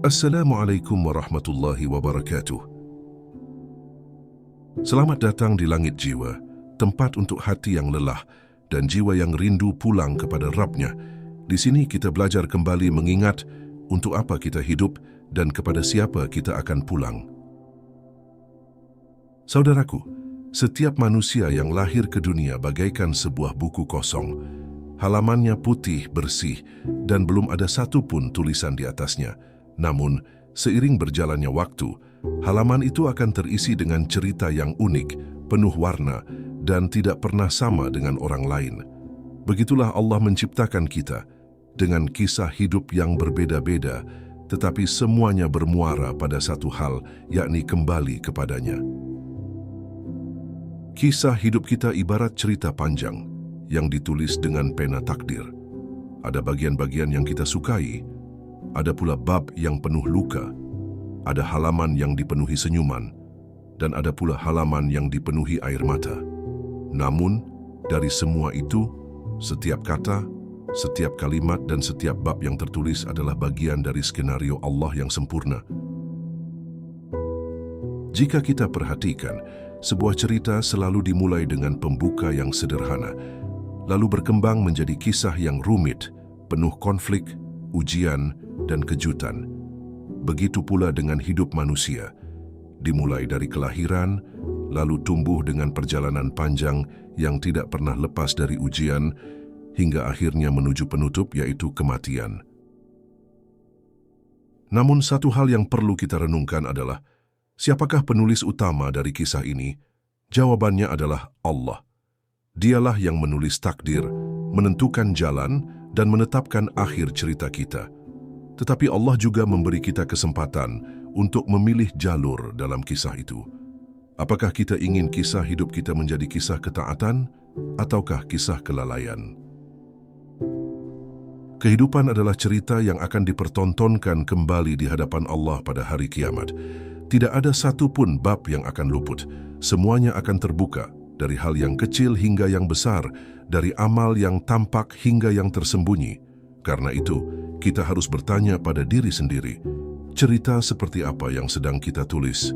Assalamualaikum warahmatullahi wabarakatuh. Selamat datang di Langit Jiwa, tempat untuk hati yang lelah dan jiwa yang rindu pulang kepada Rabb-Nya. Di sini kita belajar kembali mengingat untuk apa kita hidup dan kepada siapa kita akan pulang. Saudaraku, setiap manusia yang lahir ke dunia bagaikan sebuah buku kosong. Halamannya putih, bersih, dan belum ada satu pun tulisan di atasnya. Namun, seiring berjalannya waktu, halaman itu akan terisi dengan cerita yang unik, penuh warna, dan tidak pernah sama dengan orang lain. Begitulah Allah menciptakan kita, dengan kisah hidup yang berbeda-beda, tetapi semuanya bermuara pada satu hal, yakni kembali kepadanya. Kisah hidup kita ibarat cerita panjang, yang ditulis dengan pena takdir. Ada bagian-bagian yang kita sukai, ada pula bab yang penuh luka, ada halaman yang dipenuhi senyuman, dan ada pula halaman yang dipenuhi air mata. Namun, dari semua itu, setiap kata, setiap kalimat, dan setiap bab yang tertulis adalah bagian dari skenario Allah yang sempurna. Jika kita perhatikan, sebuah cerita selalu dimulai dengan pembuka yang sederhana, lalu berkembang menjadi kisah yang rumit, penuh konflik, ujian, dan kejutan. Begitu pula dengan hidup manusia, dimulai dari kelahiran, lalu tumbuh dengan perjalanan panjang yang tidak pernah lepas dari ujian, hingga akhirnya menuju penutup, yaitu kematian. Namun satu hal yang perlu kita renungkan adalah, siapakah penulis utama dari kisah ini? Jawabannya adalah Allah. Dialah yang menulis takdir, menentukan jalan, dan menetapkan akhir cerita kita. Tetapi Allah juga memberi kita kesempatan untuk memilih jalur dalam kisah itu. Apakah kita ingin kisah hidup kita menjadi kisah ketaatan, ataukah kisah kelalaian? Kehidupan adalah cerita yang akan dipertontonkan kembali di hadapan Allah pada hari kiamat. Tidak ada satu pun bab yang akan luput. Semuanya akan terbuka, dari hal yang kecil hingga yang besar, dari amal yang tampak hingga yang tersembunyi. Karena itu, kita harus bertanya pada diri sendiri, cerita seperti apa yang sedang kita tulis?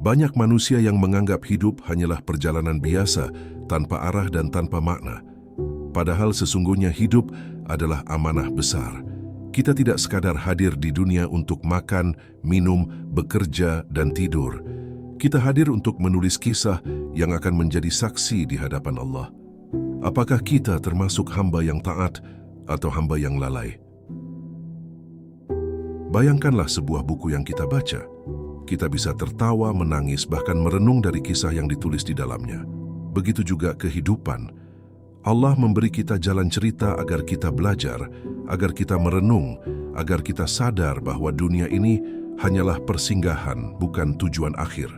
Banyak manusia yang menganggap hidup hanyalah perjalanan biasa, tanpa arah dan tanpa makna. Padahal sesungguhnya hidup adalah amanah besar. Kita tidak sekadar hadir di dunia untuk makan, minum, bekerja, dan tidur. Kita hadir untuk menulis kisah yang akan menjadi saksi di hadapan Allah. Apakah kita termasuk hamba yang taat atau hamba yang lalai? Bayangkanlah sebuah buku yang kita baca. Kita bisa tertawa, menangis, bahkan merenung dari kisah yang ditulis di dalamnya. Begitu juga kehidupan. Allah memberi kita jalan cerita agar kita belajar, agar kita merenung, agar kita sadar bahwa dunia ini hanyalah persinggahan, bukan tujuan akhir.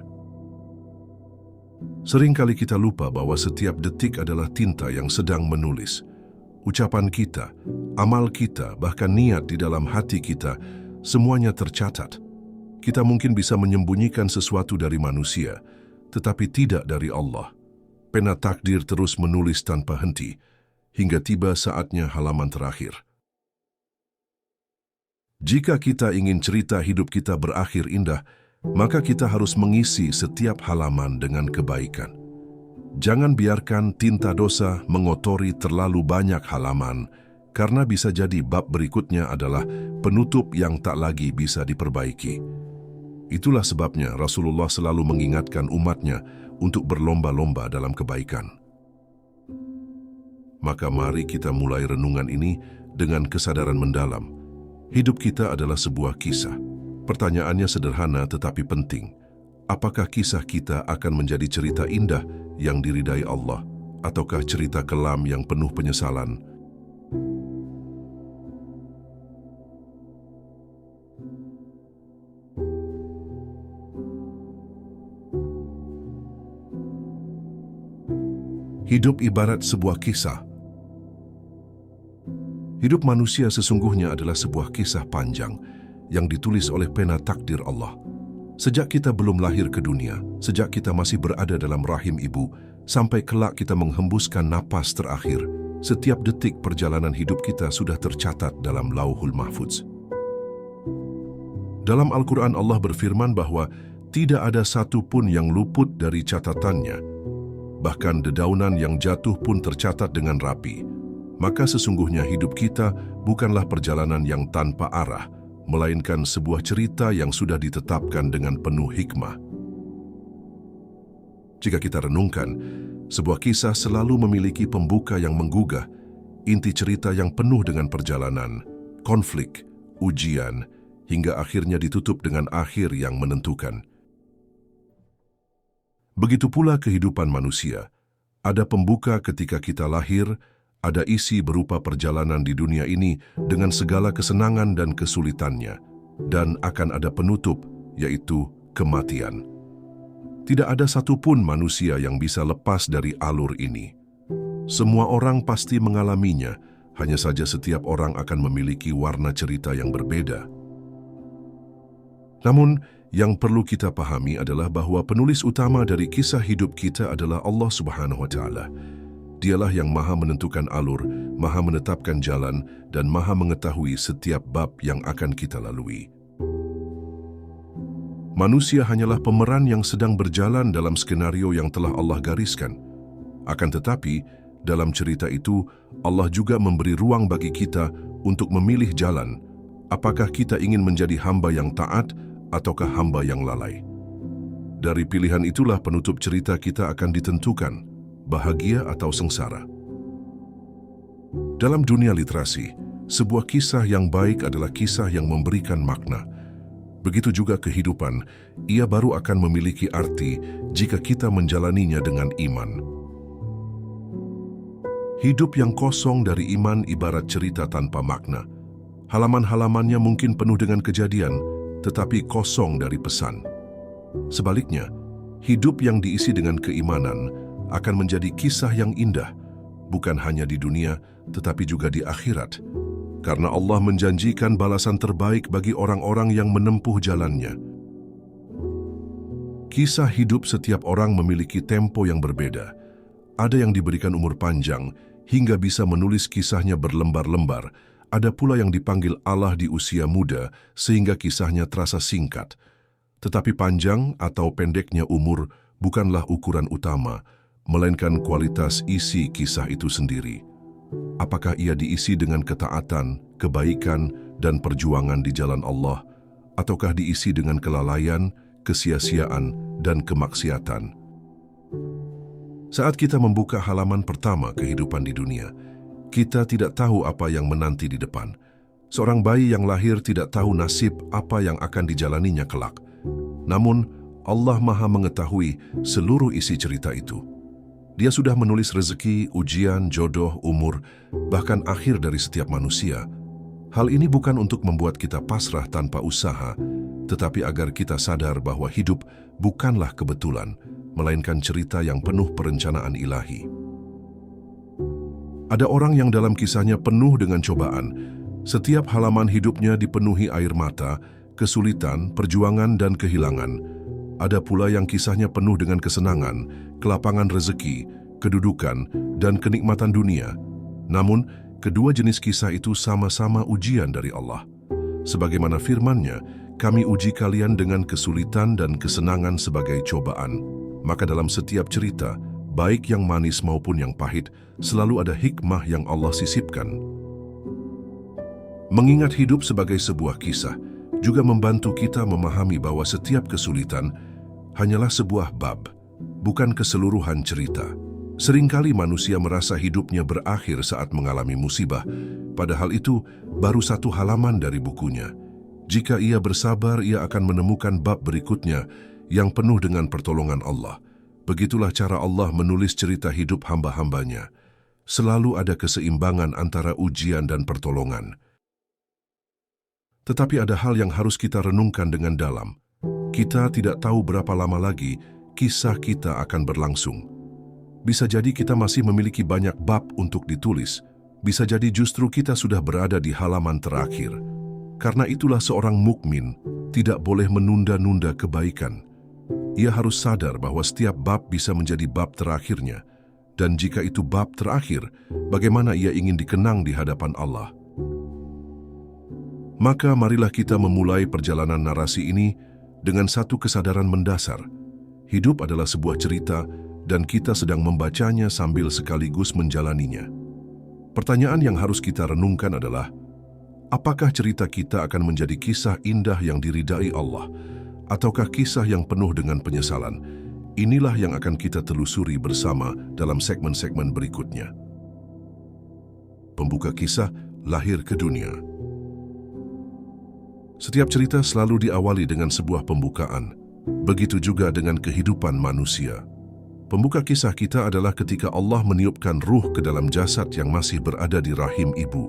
Seringkali kita lupa bahwa setiap detik adalah tinta yang sedang menulis. Ucapan kita, amal kita, bahkan niat di dalam hati kita, semuanya tercatat. Kita mungkin bisa menyembunyikan sesuatu dari manusia, tetapi tidak dari Allah. Pena takdir terus menulis tanpa henti, hingga tiba saatnya halaman terakhir. Jika kita ingin cerita hidup kita berakhir indah, maka kita harus mengisi setiap halaman dengan kebaikan. Jangan biarkan tinta dosa mengotori terlalu banyak halaman, karena bisa jadi bab berikutnya adalah penutup yang tak lagi bisa diperbaiki. Itulah sebabnya Rasulullah selalu mengingatkan umatnya untuk berlomba-lomba dalam kebaikan. Maka mari kita mulai renungan ini dengan kesadaran mendalam. Hidup kita adalah sebuah kisah. Pertanyaannya sederhana tetapi penting. Apakah kisah kita akan menjadi cerita indah yang diridai Allah, ataukah cerita kelam yang penuh penyesalan? Hidup ibarat sebuah kisah. Hidup manusia sesungguhnya adalah sebuah kisah panjang yang ditulis oleh pena takdir Allah. Sejak kita belum lahir ke dunia, sejak kita masih berada dalam rahim ibu, sampai kelak kita menghembuskan napas terakhir, setiap detik perjalanan hidup kita sudah tercatat dalam Lauhul Mahfuz. Dalam Al-Quran Allah berfirman bahwa tidak ada satu pun yang luput dari catatannya. Bahkan dedaunan yang jatuh pun tercatat dengan rapi. Maka sesungguhnya hidup kita bukanlah perjalanan yang tanpa arah, melainkan sebuah cerita yang sudah ditetapkan dengan penuh hikmah. Jika kita renungkan, sebuah kisah selalu memiliki pembuka yang menggugah, inti cerita yang penuh dengan perjalanan, konflik, ujian, hingga akhirnya ditutup dengan akhir yang menentukan. Begitu pula kehidupan manusia. Ada pembuka ketika kita lahir, ada isi berupa perjalanan di dunia ini dengan segala kesenangan dan kesulitannya, dan akan ada penutup, yaitu kematian. Tidak ada satupun manusia yang bisa lepas dari alur ini. Semua orang pasti mengalaminya, hanya saja setiap orang akan memiliki warna cerita yang berbeda. Namun, yang perlu kita pahami adalah bahwa penulis utama dari kisah hidup kita adalah Allah Subhanahu wa Ta'ala. Dialah yang maha menentukan alur, maha menetapkan jalan, dan maha mengetahui setiap bab yang akan kita lalui. Manusia hanyalah pemeran yang sedang berjalan dalam skenario yang telah Allah gariskan. Akan tetapi, dalam cerita itu, Allah juga memberi ruang bagi kita untuk memilih jalan. Apakah kita ingin menjadi hamba yang taat ataukah hamba yang lalai? Dari pilihan itulah penutup cerita kita akan ditentukan, bahagia atau sengsara. Dalam dunia literasi, sebuah kisah yang baik adalah kisah yang memberikan makna. Begitu juga kehidupan, ia baru akan memiliki arti jika kita menjalaninya dengan iman. Hidup yang kosong dari iman ibarat cerita tanpa makna. Halaman-halamannya mungkin penuh dengan kejadian, tetapi kosong dari pesan. Sebaliknya, hidup yang diisi dengan keimanan akan menjadi kisah yang indah, bukan hanya di dunia, tetapi juga di akhirat. Karena Allah menjanjikan balasan terbaik bagi orang-orang yang menempuh jalannya. Kisah hidup setiap orang memiliki tempo yang berbeda. Ada yang diberikan umur panjang, hingga bisa menulis kisahnya berlembar-lembar. Ada pula yang dipanggil Allah di usia muda, sehingga kisahnya terasa singkat. Tetapi panjang atau pendeknya umur bukanlah ukuran utama, melainkan kualitas isi kisah itu sendiri. Apakah ia diisi dengan ketaatan, kebaikan, dan perjuangan di jalan Allah, ataukah diisi dengan kelalaian, kesia-siaan, dan kemaksiatan? Saat kita membuka halaman pertama kehidupan di dunia, kita tidak tahu apa yang menanti di depan. Seorang bayi yang lahir tidak tahu nasib apa yang akan dijalaninya kelak. Namun, Allah Maha mengetahui seluruh isi cerita itu. Dia sudah menulis rezeki, ujian, jodoh, umur, bahkan akhir dari setiap manusia. Hal ini bukan untuk membuat kita pasrah tanpa usaha, tetapi agar kita sadar bahwa hidup bukanlah kebetulan, melainkan cerita yang penuh perencanaan ilahi. Ada orang yang dalam kisahnya penuh dengan cobaan. Setiap halaman hidupnya dipenuhi air mata, kesulitan, perjuangan, dan kehilangan. Ada pula yang kisahnya penuh dengan kesenangan, kelapangan rezeki, kedudukan, dan kenikmatan dunia. Namun, kedua jenis kisah itu sama-sama ujian dari Allah. Sebagaimana firman-Nya, kami uji kalian dengan kesulitan dan kesenangan sebagai cobaan. Maka dalam setiap cerita, baik yang manis maupun yang pahit, selalu ada hikmah yang Allah sisipkan. Mengingat hidup sebagai sebuah kisah, juga membantu kita memahami bahwa setiap kesulitan hanyalah sebuah bab, bukan keseluruhan cerita. Seringkali manusia merasa hidupnya berakhir saat mengalami musibah, padahal itu baru satu halaman dari bukunya. Jika ia bersabar, ia akan menemukan bab berikutnya yang penuh dengan pertolongan Allah. Begitulah cara Allah menulis cerita hidup hamba-hambanya. Selalu ada keseimbangan antara ujian dan pertolongan. Tetapi ada hal yang harus kita renungkan dengan dalam. Kita tidak tahu berapa lama lagi kisah kita akan berlangsung. Bisa jadi kita masih memiliki banyak bab untuk ditulis. Bisa jadi justru kita sudah berada di halaman terakhir. Karena itulah seorang mukmin tidak boleh menunda-nunda kebaikan. Ia harus sadar bahwa setiap bab bisa menjadi bab terakhirnya. Dan jika itu bab terakhir, bagaimana ia ingin dikenang di hadapan Allah? Maka marilah kita memulai perjalanan narasi ini dengan satu kesadaran mendasar. Hidup adalah sebuah cerita dan kita sedang membacanya sambil sekaligus menjalaninya. Pertanyaan yang harus kita renungkan adalah, apakah cerita kita akan menjadi kisah indah yang diridai Allah, ataukah kisah yang penuh dengan penyesalan? Inilah yang akan kita telusuri bersama dalam segmen-segmen berikutnya. Pembuka kisah lahir ke dunia. Setiap cerita selalu diawali dengan sebuah pembukaan. Begitu juga dengan kehidupan manusia. Pembuka kisah kita adalah ketika Allah meniupkan ruh ke dalam jasad yang masih berada di rahim ibu.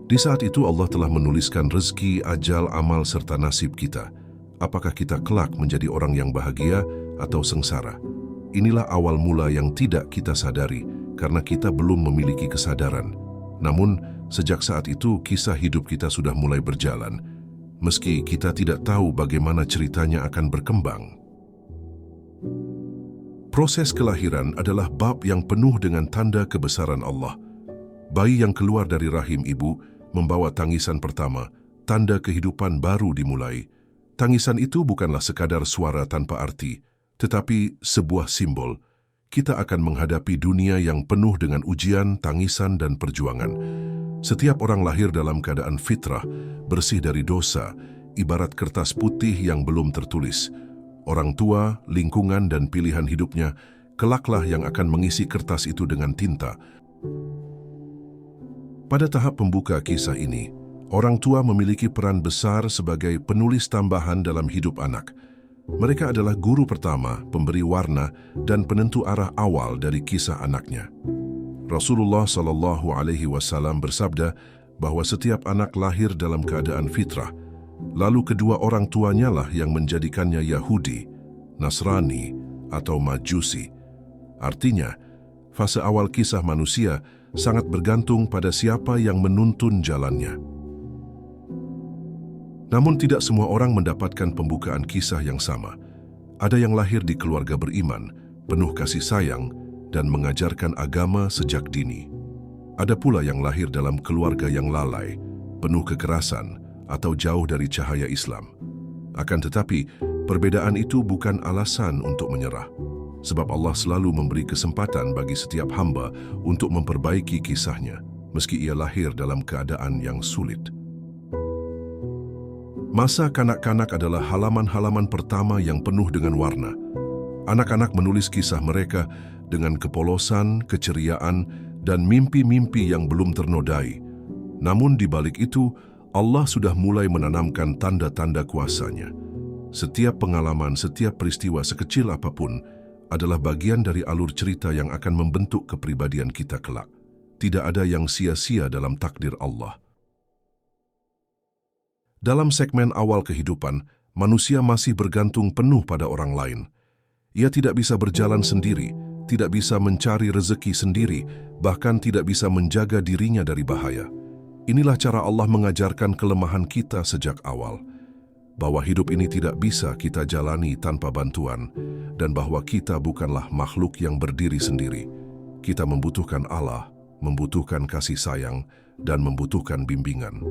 Di saat itu Allah telah menuliskan rezeki, ajal, amal serta nasib kita. Apakah kita kelak menjadi orang yang bahagia atau sengsara? Inilah awal mula yang tidak kita sadari karena kita belum memiliki kesadaran. Namun, sejak saat itu kisah hidup kita sudah mulai berjalan, meski kita tidak tahu bagaimana ceritanya akan berkembang. Proses kelahiran adalah bab yang penuh dengan tanda kebesaran Allah. Bayi yang keluar dari rahim ibu membawa tangisan pertama, tanda kehidupan baru dimulai. Tangisan itu bukanlah sekadar suara tanpa arti, tetapi sebuah simbol. Kita akan menghadapi dunia yang penuh dengan ujian, tangisan, dan perjuangan. Setiap orang lahir dalam keadaan fitrah, bersih dari dosa, ibarat kertas putih yang belum tertulis. Orang tua, lingkungan, dan pilihan hidupnya kelaklah yang akan mengisi kertas itu dengan tinta. Pada tahap pembuka kisah ini, orang tua memiliki peran besar sebagai penulis tambahan dalam hidup anak. Mereka adalah guru pertama, pemberi warna, dan penentu arah awal dari kisah anaknya. Rasulullah SAW bersabda bahwa setiap anak lahir dalam keadaan fitrah, lalu kedua orang tuanya lah yang menjadikannya Yahudi, Nasrani, atau Majusi. Artinya, fase awal kisah manusia sangat bergantung pada siapa yang menuntun jalannya. Namun tidak semua orang mendapatkan pembukaan kisah yang sama. Ada yang lahir di keluarga beriman, penuh kasih sayang, dan mengajarkan agama sejak dini. Ada pula yang lahir dalam keluarga yang lalai, penuh kekerasan, atau jauh dari cahaya Islam. Akan tetapi, perbedaan itu bukan alasan untuk menyerah. Sebab Allah selalu memberi kesempatan bagi setiap hamba untuk memperbaiki kisahnya, meski ia lahir dalam keadaan yang sulit. Masa kanak-kanak adalah halaman-halaman pertama yang penuh dengan warna. Anak-anak menulis kisah mereka dengan kepolosan, keceriaan, dan mimpi-mimpi yang belum ternodai. Namun di balik itu, Allah sudah mulai menanamkan tanda-tanda kuasanya. Setiap pengalaman, setiap peristiwa sekecil apapun adalah bagian dari alur cerita yang akan membentuk kepribadian kita kelak. Tidak ada yang sia-sia dalam takdir Allah. Dalam segmen awal kehidupan, manusia masih bergantung penuh pada orang lain. Ia tidak bisa berjalan sendiri, tidak bisa mencari rezeki sendiri, bahkan tidak bisa menjaga dirinya dari bahaya. Inilah cara Allah mengajarkan kelemahan kita sejak awal, bahwa hidup ini tidak bisa kita jalani tanpa bantuan, dan bahwa kita bukanlah makhluk yang berdiri sendiri. Kita membutuhkan Allah, membutuhkan kasih sayang, dan membutuhkan bimbingan.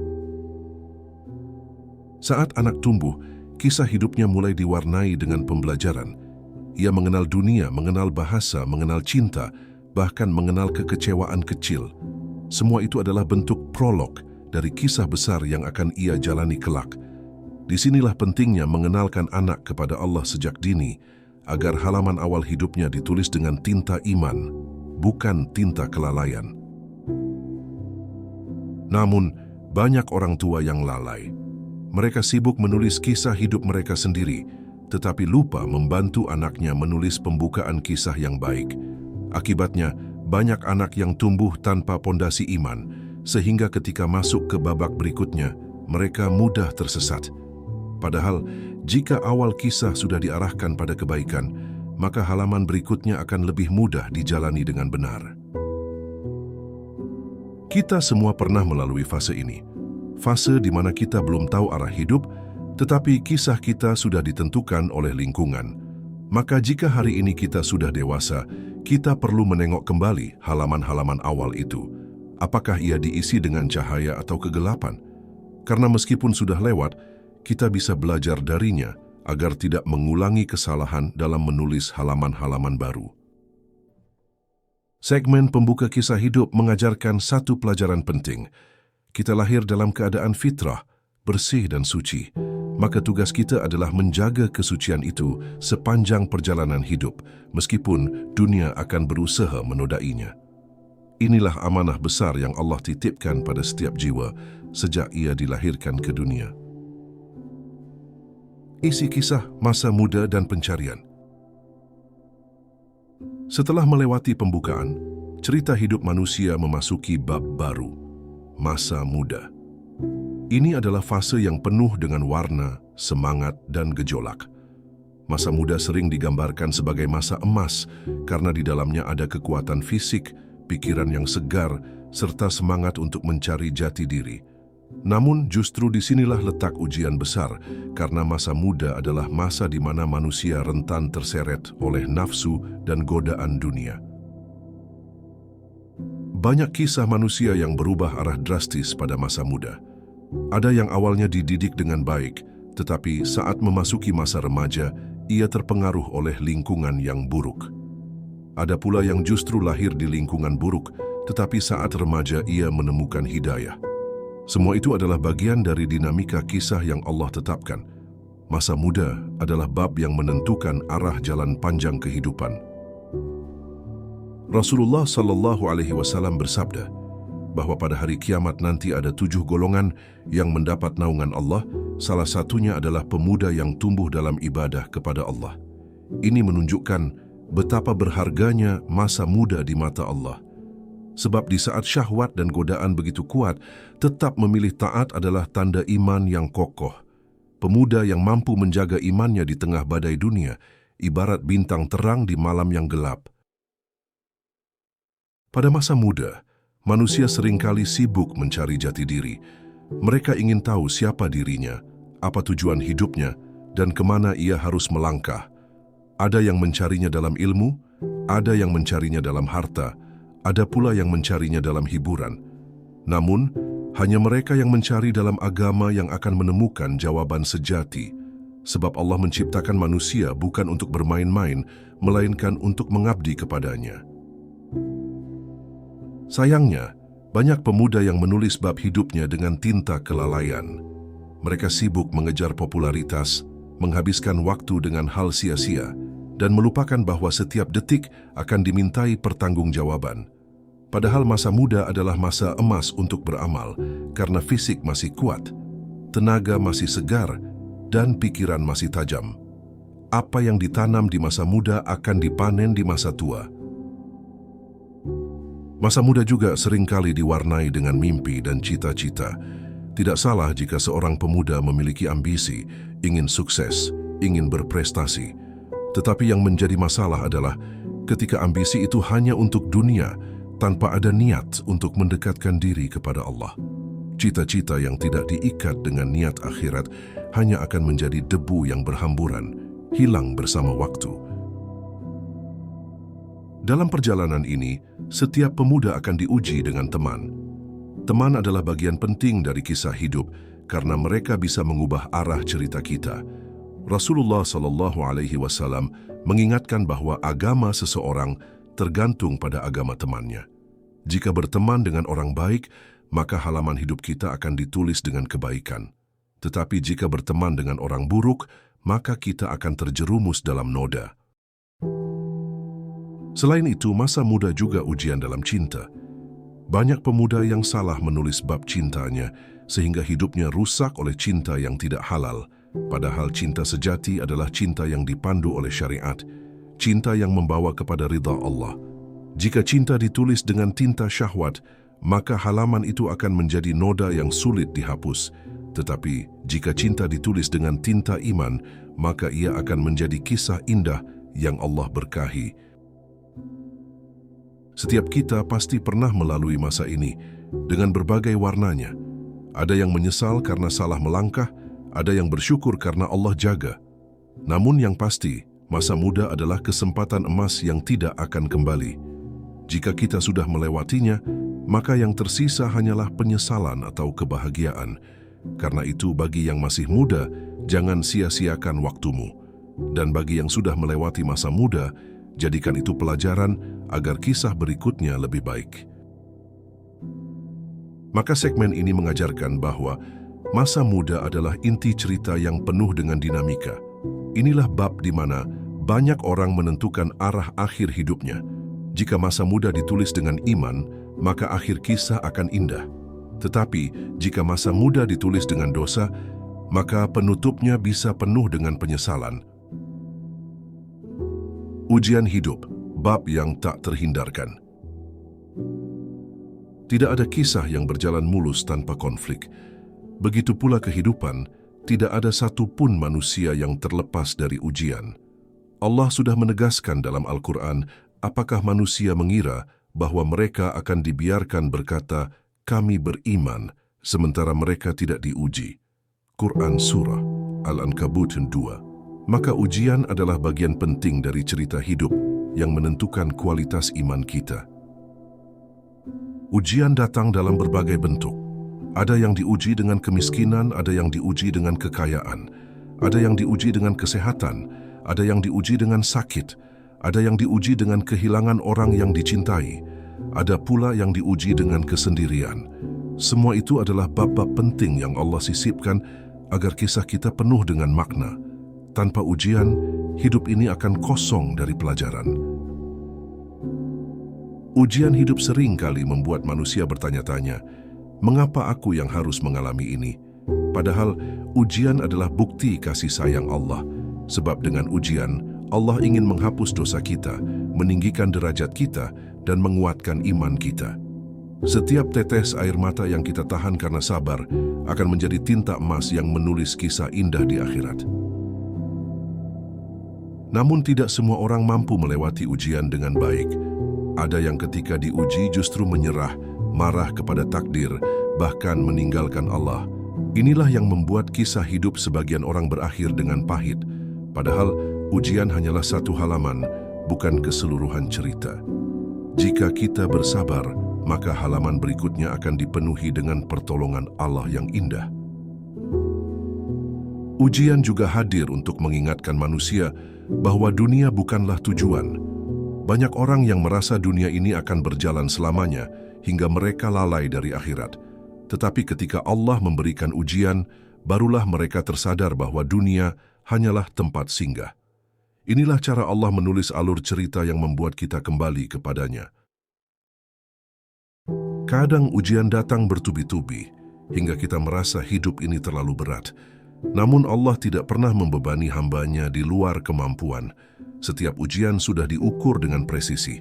Saat anak tumbuh, kisah hidupnya mulai diwarnai dengan pembelajaran. Ia mengenal dunia, mengenal bahasa, mengenal cinta, bahkan mengenal kekecewaan kecil. Semua itu adalah bentuk prolog dari kisah besar yang akan ia jalani kelak. Disinilah pentingnya mengenalkan anak kepada Allah sejak dini, agar halaman awal hidupnya ditulis dengan tinta iman, bukan tinta kelalaian. Namun, banyak orang tua yang lalai. Mereka sibuk menulis kisah hidup mereka sendiri, tetapi lupa membantu anaknya menulis pembukaan kisah yang baik. Akibatnya, banyak anak yang tumbuh tanpa pondasi iman, sehingga ketika masuk ke babak berikutnya, mereka mudah tersesat. Padahal, jika awal kisah sudah diarahkan pada kebaikan, maka halaman berikutnya akan lebih mudah dijalani dengan benar. Kita semua pernah melalui fase ini. Fase di mana kita belum tahu arah hidup, tetapi kisah kita sudah ditentukan oleh lingkungan. Maka jika hari ini kita sudah dewasa, kita perlu menengok kembali halaman-halaman awal itu. Apakah ia diisi dengan cahaya atau kegelapan? Karena meskipun sudah lewat, kita bisa belajar darinya agar tidak mengulangi kesalahan dalam menulis halaman-halaman baru. Segmen pembuka kisah hidup mengajarkan satu pelajaran penting. Kita lahir dalam keadaan fitrah, bersih dan suci. Maka tugas kita adalah menjaga kesucian itu sepanjang perjalanan hidup, meskipun dunia akan berusaha menodainya. Inilah amanah besar yang Allah titipkan pada setiap jiwa sejak ia dilahirkan ke dunia. Isi kisah masa muda dan pencarian. Setelah melewati pembukaan, cerita hidup manusia memasuki bab baru, masa muda. Ini adalah fase yang penuh dengan warna, semangat, dan gejolak. Masa muda sering digambarkan sebagai masa emas karena di dalamnya ada kekuatan fisik, pikiran yang segar, serta semangat untuk mencari jati diri. Namun justru disinilah letak ujian besar, karena masa muda adalah masa di mana manusia rentan terseret oleh nafsu dan godaan dunia. Banyak kisah manusia yang berubah arah drastis pada masa muda. Ada yang awalnya dididik dengan baik, tetapi saat memasuki masa remaja, ia terpengaruh oleh lingkungan yang buruk. Ada pula yang justru lahir di lingkungan buruk, tetapi saat remaja ia menemukan hidayah. Semua itu adalah bagian dari dinamika kisah yang Allah tetapkan. Masa muda adalah bab yang menentukan arah jalan panjang kehidupan. Rasulullah SAW bersabda bahwa pada hari kiamat nanti ada 7 golongan yang mendapat naungan Allah. Salah satunya adalah pemuda yang tumbuh dalam ibadah kepada Allah. Ini menunjukkan betapa berharganya masa muda di mata Allah. Sebab di saat syahwat dan godaan begitu kuat, tetap memilih taat adalah tanda iman yang kokoh. Pemuda yang mampu menjaga imannya di tengah badai dunia, ibarat bintang terang di malam yang gelap. Pada masa muda, manusia seringkali sibuk mencari jati diri. Mereka ingin tahu siapa dirinya, apa tujuan hidupnya, dan kemana ia harus melangkah. Ada yang mencarinya dalam ilmu, ada yang mencarinya dalam harta, ada pula yang mencarinya dalam hiburan. Namun, hanya mereka yang mencari dalam agama yang akan menemukan jawaban sejati. Sebab Allah menciptakan manusia bukan untuk bermain-main, melainkan untuk mengabdi kepadanya. Sayangnya, banyak pemuda yang menulis bab hidupnya dengan tinta kelalaian. Mereka sibuk mengejar popularitas, menghabiskan waktu dengan hal sia-sia, dan melupakan bahwa setiap detik akan dimintai pertanggungjawaban. Padahal masa muda adalah masa emas untuk beramal, karena fisik masih kuat, tenaga masih segar, dan pikiran masih tajam. Apa yang ditanam di masa muda akan dipanen di masa tua. Masa muda juga seringkali diwarnai dengan mimpi dan cita-cita. Tidak salah jika seorang pemuda memiliki ambisi, ingin sukses, ingin berprestasi. Tetapi yang menjadi masalah adalah ketika ambisi itu hanya untuk dunia, tanpa ada niat untuk mendekatkan diri kepada Allah. Cita-cita yang tidak diikat dengan niat akhirat hanya akan menjadi debu yang berhamburan, hilang bersama waktu. Dalam perjalanan ini, setiap pemuda akan diuji dengan teman. Teman adalah bagian penting dari kisah hidup karena mereka bisa mengubah arah cerita kita. Rasulullah SAW mengingatkan bahwa agama seseorang tergantung pada agama temannya. Jika berteman dengan orang baik, maka halaman hidup kita akan ditulis dengan kebaikan. Tetapi jika berteman dengan orang buruk, maka kita akan terjerumus dalam noda. Selain itu, masa muda juga ujian dalam cinta. Banyak pemuda yang salah menulis bab cintanya, sehingga hidupnya rusak oleh cinta yang tidak halal. Padahal cinta sejati adalah cinta yang dipandu oleh syariat, cinta yang membawa kepada ridha Allah. Jika cinta ditulis dengan tinta syahwat, maka halaman itu akan menjadi noda yang sulit dihapus. Tetapi jika cinta ditulis dengan tinta iman, maka ia akan menjadi kisah indah yang Allah berkahi. Setiap kita pasti pernah melalui masa ini dengan berbagai warnanya. Ada yang menyesal karena salah melangkah, ada yang bersyukur karena Allah jaga. Namun yang pasti, masa muda adalah kesempatan emas yang tidak akan kembali. Jika kita sudah melewatinya, maka yang tersisa hanyalah penyesalan atau kebahagiaan. Karena itu, bagi yang masih muda, jangan sia-siakan waktumu. Dan bagi yang sudah melewati masa muda, jadikan itu pelajaran agar kisah berikutnya lebih baik. Maka segmen ini mengajarkan bahwa masa muda adalah inti cerita yang penuh dengan dinamika. Inilah bab di mana banyak orang menentukan arah akhir hidupnya. Jika masa muda ditulis dengan iman, maka akhir kisah akan indah. Tetapi jika masa muda ditulis dengan dosa, maka penutupnya bisa penuh dengan penyesalan. Ujian hidup, bab yang tak terhindarkan. Tidak ada kisah yang berjalan mulus tanpa konflik. Begitu pula kehidupan, tidak ada satupun manusia yang terlepas dari ujian. Allah sudah menegaskan dalam Al-Quran, apakah manusia mengira bahwa mereka akan dibiarkan berkata, "Kami beriman," sementara mereka tidak diuji. Quran Surah Al-Ankabut 2. Maka ujian adalah bagian penting dari cerita hidup yang menentukan kualitas iman kita. Ujian datang dalam berbagai bentuk. Ada yang diuji dengan kemiskinan, ada yang diuji dengan kekayaan, ada yang diuji dengan kesehatan, ada yang diuji dengan sakit, ada yang diuji dengan kehilangan orang yang dicintai, ada pula yang diuji dengan kesendirian. Semua itu adalah bab-bab penting yang Allah sisipkan agar kisah kita penuh dengan makna. Tanpa ujian, hidup ini akan kosong dari pelajaran. Ujian hidup sering kali membuat manusia bertanya-tanya, mengapa aku yang harus mengalami ini? Padahal ujian adalah bukti kasih sayang Allah. Sebab dengan ujian, Allah ingin menghapus dosa kita, meninggikan derajat kita, dan menguatkan iman kita. Setiap tetes air mata yang kita tahan karena sabar akan menjadi tinta emas yang menulis kisah indah di akhirat. Namun tidak semua orang mampu melewati ujian dengan baik. Ada yang ketika diuji justru menyerah, marah kepada takdir, bahkan meninggalkan Allah. Inilah yang membuat kisah hidup sebagian orang berakhir dengan pahit. Padahal ujian hanyalah satu halaman, bukan keseluruhan cerita. Jika kita bersabar, maka halaman berikutnya akan dipenuhi dengan pertolongan Allah yang indah. Ujian juga hadir untuk mengingatkan manusia bahwa dunia bukanlah tujuan. Banyak orang yang merasa dunia ini akan berjalan selamanya hingga mereka lalai dari akhirat. Tetapi ketika Allah memberikan ujian, barulah mereka tersadar bahwa dunia hanyalah tempat singgah. Inilah cara Allah menulis alur cerita yang membuat kita kembali kepadanya. Kadang ujian datang bertubi-tubi, hingga kita merasa hidup ini terlalu berat. Namun Allah tidak pernah membebani hamba-Nya di luar kemampuan. Setiap ujian sudah diukur dengan presisi.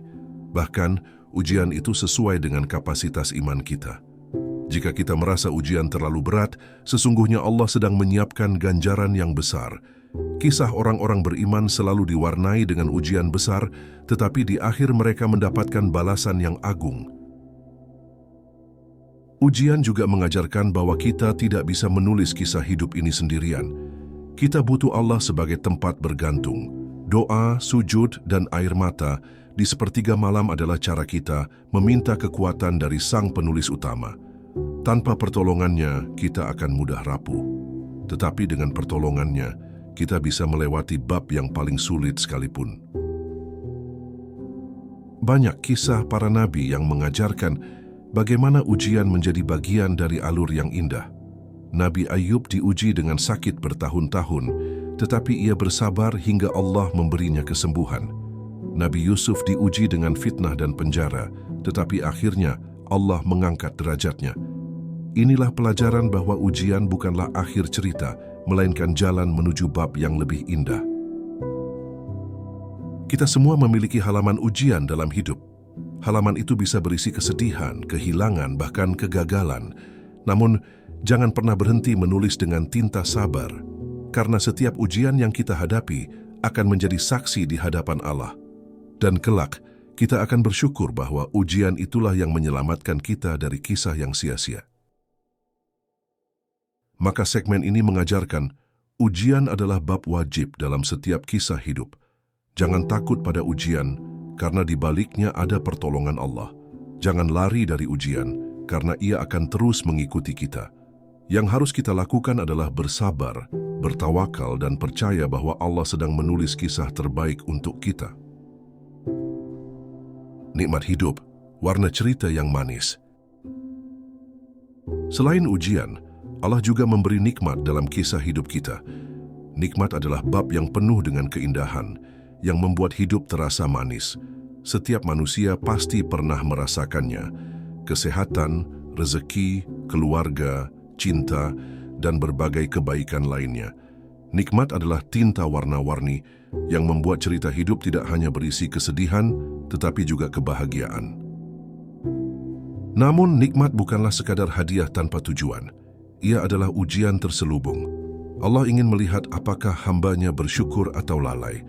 Bahkan, ujian itu sesuai dengan kapasitas iman kita. Jika kita merasa ujian terlalu berat, sesungguhnya Allah sedang menyiapkan ganjaran yang besar. Kisah orang-orang beriman selalu diwarnai dengan ujian besar, tetapi di akhir mereka mendapatkan balasan yang agung. Ujian juga mengajarkan bahwa kita tidak bisa menulis kisah hidup ini sendirian. Kita butuh Allah sebagai tempat bergantung. Doa, sujud, dan air mata di sepertiga malam adalah cara kita meminta kekuatan dari Sang Penulis Utama. Tanpa pertolongannya, kita akan mudah rapuh. Tetapi dengan pertolongannya, kita bisa melewati bab yang paling sulit sekalipun. Banyak kisah para nabi yang mengajarkan bagaimana ujian menjadi bagian dari alur yang indah. Nabi Ayub diuji dengan sakit bertahun-tahun, tetapi ia bersabar hingga Allah memberinya kesembuhan. Nabi Yusuf diuji dengan fitnah dan penjara, tetapi akhirnya Allah mengangkat derajatnya. Inilah pelajaran bahwa ujian bukanlah akhir cerita, melainkan jalan menuju bab yang lebih indah. Kita semua memiliki halaman ujian dalam hidup. Halaman itu bisa berisi kesedihan, kehilangan, bahkan kegagalan. Namun, jangan pernah berhenti menulis dengan tinta sabar, karena setiap ujian yang kita hadapi akan menjadi saksi di hadapan Allah. Dan kelak, kita akan bersyukur bahwa ujian itulah yang menyelamatkan kita dari kisah yang sia-sia. Maka segmen ini mengajarkan, ujian adalah bab wajib dalam setiap kisah hidup. Jangan takut pada ujian, karena di baliknya ada pertolongan Allah. Jangan lari dari ujian, karena ia akan terus mengikuti kita. Yang harus kita lakukan adalah bersabar, bertawakal dan percaya bahwa Allah sedang menulis kisah terbaik untuk kita. Nikmat hidup, warna cerita yang manis. Selain ujian, Allah juga memberi nikmat dalam kisah hidup kita. Nikmat adalah bab yang penuh dengan keindahan, yang membuat hidup terasa manis. Setiap manusia pasti pernah merasakannya. Kesehatan, rezeki, keluarga, cinta, dan berbagai kebaikan lainnya. Nikmat adalah tinta warna-warni yang membuat cerita hidup tidak hanya berisi kesedihan, tetapi juga kebahagiaan. Namun, nikmat bukanlah sekadar hadiah tanpa tujuan. Ia adalah ujian terselubung. Allah ingin melihat apakah hambanya bersyukur atau lalai.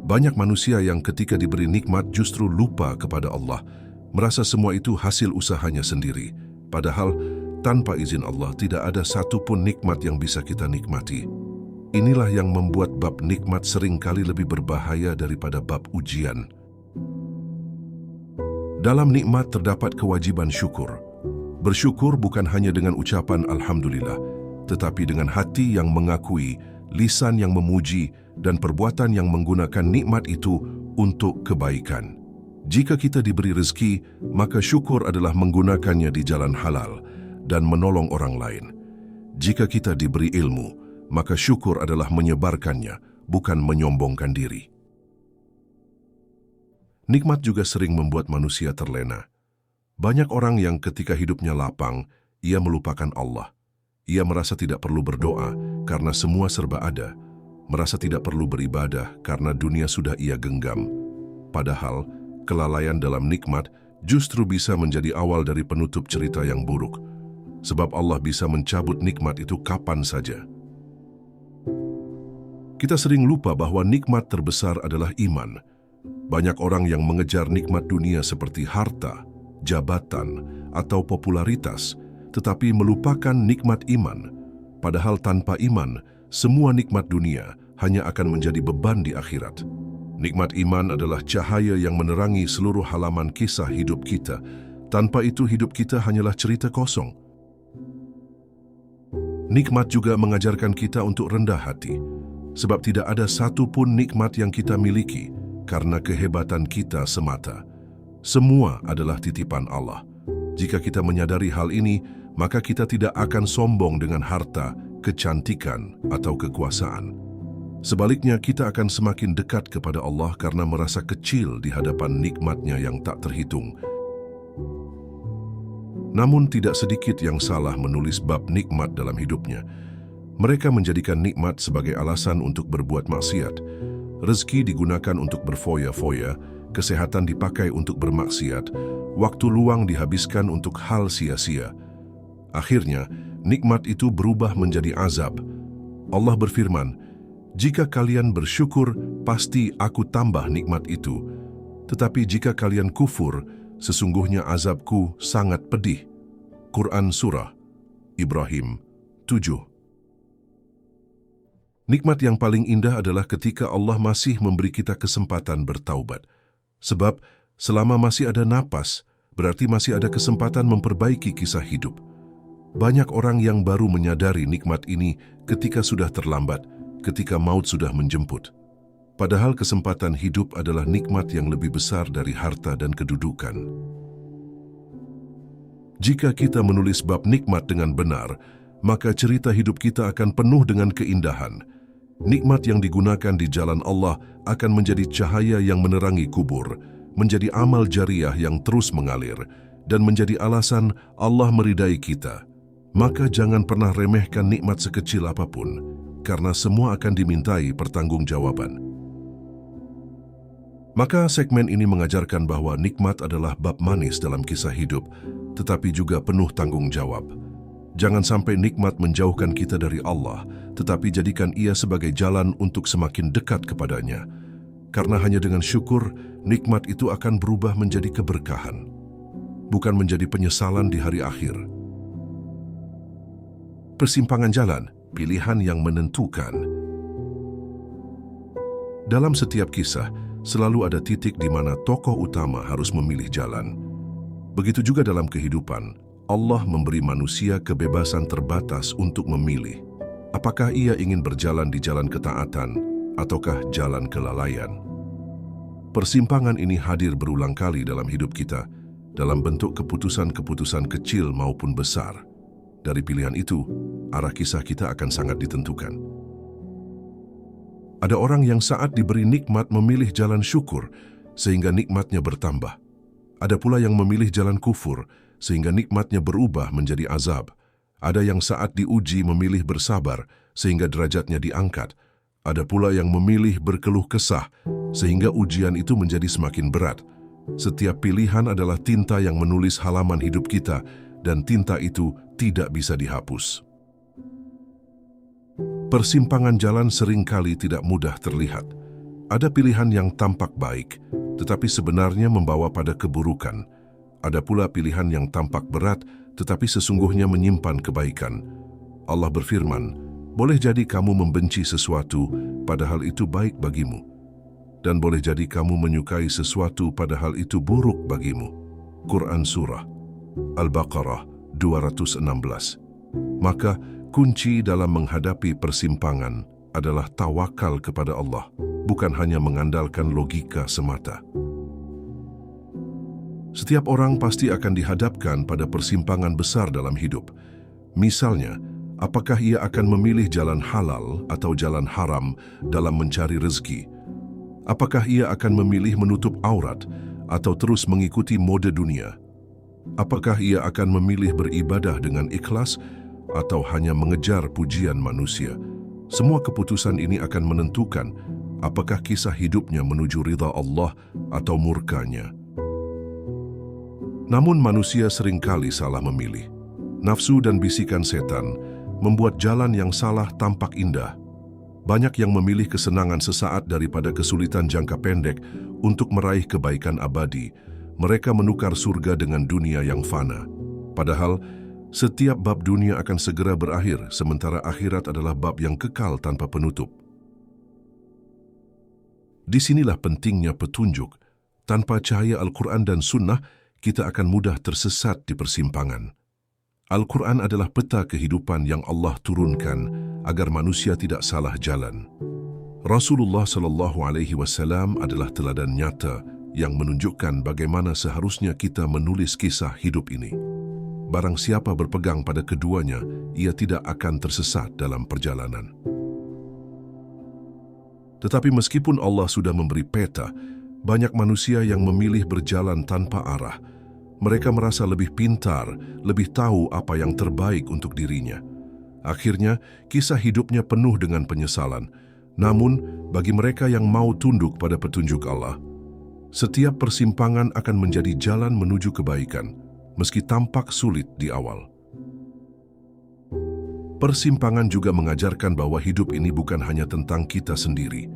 Banyak manusia yang ketika diberi nikmat justru lupa kepada Allah, merasa semua itu hasil usahanya sendiri. Padahal, tanpa izin Allah tidak ada satupun nikmat yang bisa kita nikmati. Inilah yang membuat bab nikmat seringkali lebih berbahaya daripada bab ujian. Dalam nikmat terdapat kewajiban syukur. Bersyukur bukan hanya dengan ucapan Alhamdulillah, tetapi dengan hati yang mengakui, lisan yang memuji, dan perbuatan yang menggunakan nikmat itu untuk kebaikan. Jika kita diberi rezeki, maka syukur adalah menggunakannya di jalan halal dan menolong orang lain. Jika kita diberi ilmu, maka syukur adalah menyebarkannya, bukan menyombongkan diri. Nikmat juga sering membuat manusia terlena. Banyak orang yang ketika hidupnya lapang, ia melupakan Allah. Ia merasa tidak perlu berdoa karena semua serba ada. Merasa tidak perlu beribadah karena dunia sudah ia genggam. Padahal, kelalaian dalam nikmat justru bisa menjadi awal dari penutup cerita yang buruk. Sebab Allah bisa mencabut nikmat itu kapan saja. Kita sering lupa bahwa nikmat terbesar adalah iman. Banyak orang yang mengejar nikmat dunia seperti harta, jabatan, atau popularitas, tetapi melupakan nikmat iman. Padahal tanpa iman, semua nikmat dunia hanya akan menjadi beban di akhirat. Nikmat iman adalah cahaya yang menerangi seluruh halaman kisah hidup kita. Tanpa itu hidup kita hanyalah cerita kosong. Nikmat juga mengajarkan kita untuk rendah hati, sebab tidak ada satu pun nikmat yang kita miliki karena kehebatan kita semata. Semua adalah titipan Allah. Jika kita menyadari hal ini, maka kita tidak akan sombong dengan harta, kecantikan, atau kekuasaan. Sebaliknya, kita akan semakin dekat kepada Allah karena merasa kecil di hadapan nikmatnya yang tak terhitung. Namun tidak sedikit yang salah menulis bab nikmat dalam hidupnya. Mereka menjadikan nikmat sebagai alasan untuk berbuat maksiat. Rezeki digunakan untuk berfoya-foya, kesehatan dipakai untuk bermaksiat, waktu luang dihabiskan untuk hal sia-sia. Akhirnya, nikmat itu berubah menjadi azab. Allah berfirman, "Jika kalian bersyukur, pasti aku tambah nikmat itu. Tetapi jika kalian kufur, sesungguhnya azabku sangat pedih." Quran Surah Ibrahim 7. Nikmat yang paling indah adalah ketika Allah masih memberi kita kesempatan bertaubat. Sebab selama masih ada napas, berarti masih ada kesempatan memperbaiki kisah hidup. Banyak orang yang baru menyadari nikmat ini ketika sudah terlambat, ketika maut sudah menjemput. Padahal kesempatan hidup adalah nikmat yang lebih besar dari harta dan kedudukan. Jika kita menulis bab nikmat dengan benar, maka cerita hidup kita akan penuh dengan keindahan. Nikmat yang digunakan di jalan Allah akan menjadi cahaya yang menerangi kubur, menjadi amal jariah yang terus mengalir, dan menjadi alasan Allah meridai kita. Maka jangan pernah remehkan nikmat sekecil apapun, karena semua akan dimintai pertanggungjawaban. Maka segmen ini mengajarkan bahwa nikmat adalah bab manis dalam kisah hidup, tetapi juga penuh tanggung jawab. Jangan sampai nikmat menjauhkan kita dari Allah, tetapi jadikan ia sebagai jalan untuk semakin dekat kepadanya. Karena hanya dengan syukur, nikmat itu akan berubah menjadi keberkahan, bukan menjadi penyesalan di hari akhir. Persimpangan jalan, pilihan yang menentukan. Dalam setiap kisah, selalu ada titik di mana tokoh utama harus memilih jalan. Begitu juga dalam kehidupan, Allah memberi manusia kebebasan terbatas untuk memilih. Apakah ia ingin berjalan di jalan ketaatan ataukah jalan kelalaian? Persimpangan ini hadir berulang kali dalam hidup kita, dalam bentuk keputusan-keputusan kecil maupun besar. Dari pilihan itu, arah kisah kita akan sangat ditentukan. Ada orang yang saat diberi nikmat memilih jalan syukur, sehingga nikmatnya bertambah. Ada pula yang memilih jalan kufur, sehingga nikmatnya berubah menjadi azab. Ada yang saat diuji memilih bersabar, sehingga derajatnya diangkat. Ada pula yang memilih berkeluh kesah, sehingga ujian itu menjadi semakin berat. Setiap pilihan adalah tinta yang menulis halaman hidup kita, dan tinta itu tidak bisa dihapus. Persimpangan jalan seringkali tidak mudah terlihat. Ada pilihan yang tampak baik, tetapi sebenarnya membawa pada keburukan. Ada pula pilihan yang tampak berat, tetapi sesungguhnya menyimpan kebaikan. Allah berfirman, boleh jadi kamu membenci sesuatu, padahal itu baik bagimu. Dan boleh jadi kamu menyukai sesuatu, padahal itu buruk bagimu. Quran Surah Al-Baqarah 216. Maka, kunci dalam menghadapi persimpangan adalah tawakal kepada Allah, bukan hanya mengandalkan logika semata. Setiap orang pasti akan dihadapkan pada persimpangan besar dalam hidup. Misalnya, apakah ia akan memilih jalan halal atau jalan haram dalam mencari rezeki? Apakah ia akan memilih menutup aurat atau terus mengikuti mode dunia? Apakah ia akan memilih beribadah dengan ikhlas atau hanya mengejar pujian manusia? Semua keputusan ini akan menentukan apakah kisah hidupnya menuju ridha Allah atau murkanya. Namun manusia seringkali salah memilih. Nafsu dan bisikan setan membuat jalan yang salah tampak indah. Banyak yang memilih kesenangan sesaat daripada kesulitan jangka pendek untuk meraih kebaikan abadi. Mereka menukar surga dengan dunia yang fana. Padahal, setiap bab dunia akan segera berakhir, sementara akhirat adalah bab yang kekal tanpa penutup. Disinilah pentingnya petunjuk. Tanpa cahaya Al-Quran dan Sunnah, kita akan mudah tersesat di persimpangan. Al-Quran adalah peta kehidupan yang Allah turunkan agar manusia tidak salah jalan. Rasulullah SAW adalah teladan nyata yang menunjukkan bagaimana seharusnya kita menulis kisah hidup ini. Barang siapa berpegang pada keduanya, ia tidak akan tersesat dalam perjalanan. Tetapi meskipun Allah sudah memberi peta, banyak manusia yang memilih berjalan tanpa arah. Mereka merasa lebih pintar, lebih tahu apa yang terbaik untuk dirinya. Akhirnya, kisah hidupnya penuh dengan penyesalan. Namun, bagi mereka yang mau tunduk pada petunjuk Allah, setiap persimpangan akan menjadi jalan menuju kebaikan, meski tampak sulit di awal. Persimpangan juga mengajarkan bahwa hidup ini bukan hanya tentang kita sendiri.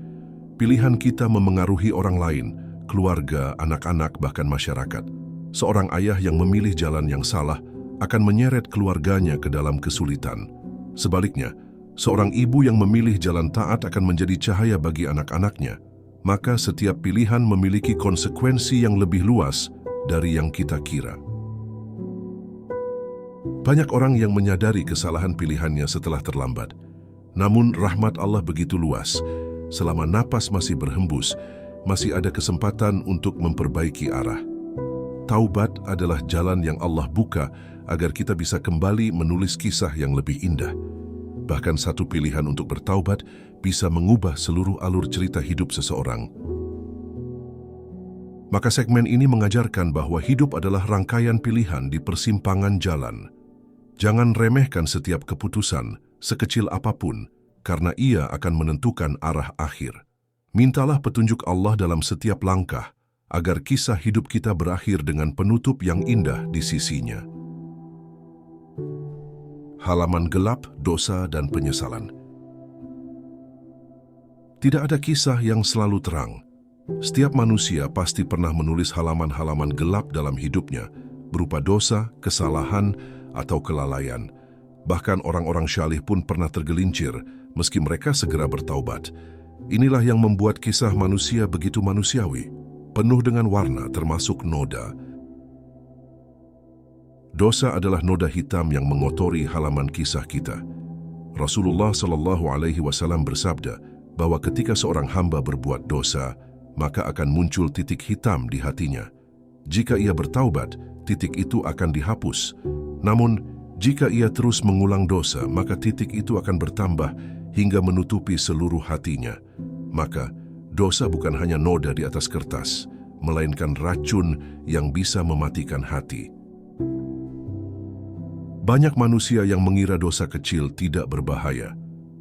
Pilihan kita memengaruhi orang lain, keluarga, anak-anak, bahkan masyarakat. Seorang ayah yang memilih jalan yang salah akan menyeret keluarganya ke dalam kesulitan. Sebaliknya, seorang ibu yang memilih jalan taat akan menjadi cahaya bagi anak-anaknya. Maka setiap pilihan memiliki konsekuensi yang lebih luas dari yang kita kira. Banyak orang yang menyadari kesalahan pilihannya setelah terlambat. Namun rahmat Allah begitu luas. Selama napas masih berhembus, masih ada kesempatan untuk memperbaiki arah. Taubat adalah jalan yang Allah buka agar kita bisa kembali menulis kisah yang lebih indah. Bahkan satu pilihan untuk bertaubat bisa mengubah seluruh alur cerita hidup seseorang. Maka segmen ini mengajarkan bahwa hidup adalah rangkaian pilihan di persimpangan jalan. Jangan remehkan setiap keputusan, sekecil apapun, karena ia akan menentukan arah akhir. Mintalah petunjuk Allah dalam setiap langkah, agar kisah hidup kita berakhir dengan penutup yang indah di sisinya. Halaman gelap, dosa, dan penyesalan. Tidak ada kisah yang selalu terang. Setiap manusia pasti pernah menulis halaman-halaman gelap dalam hidupnya, berupa dosa, kesalahan, atau kelalaian. Bahkan orang-orang syalih pun pernah tergelincir, meski mereka segera bertaubat. Inilah yang membuat kisah manusia begitu manusiawi, penuh dengan warna termasuk noda. Dosa adalah noda hitam yang mengotori halaman kisah kita. Rasulullah SAW bersabda bahwa ketika seorang hamba berbuat dosa, maka akan muncul titik hitam di hatinya. Jika ia bertaubat, titik itu akan dihapus. Namun, jika ia terus mengulang dosa, maka titik itu akan bertambah hingga menutupi seluruh hatinya. Maka, dosa bukan hanya noda di atas kertas, melainkan racun yang bisa mematikan hati. Banyak manusia yang mengira dosa kecil tidak berbahaya.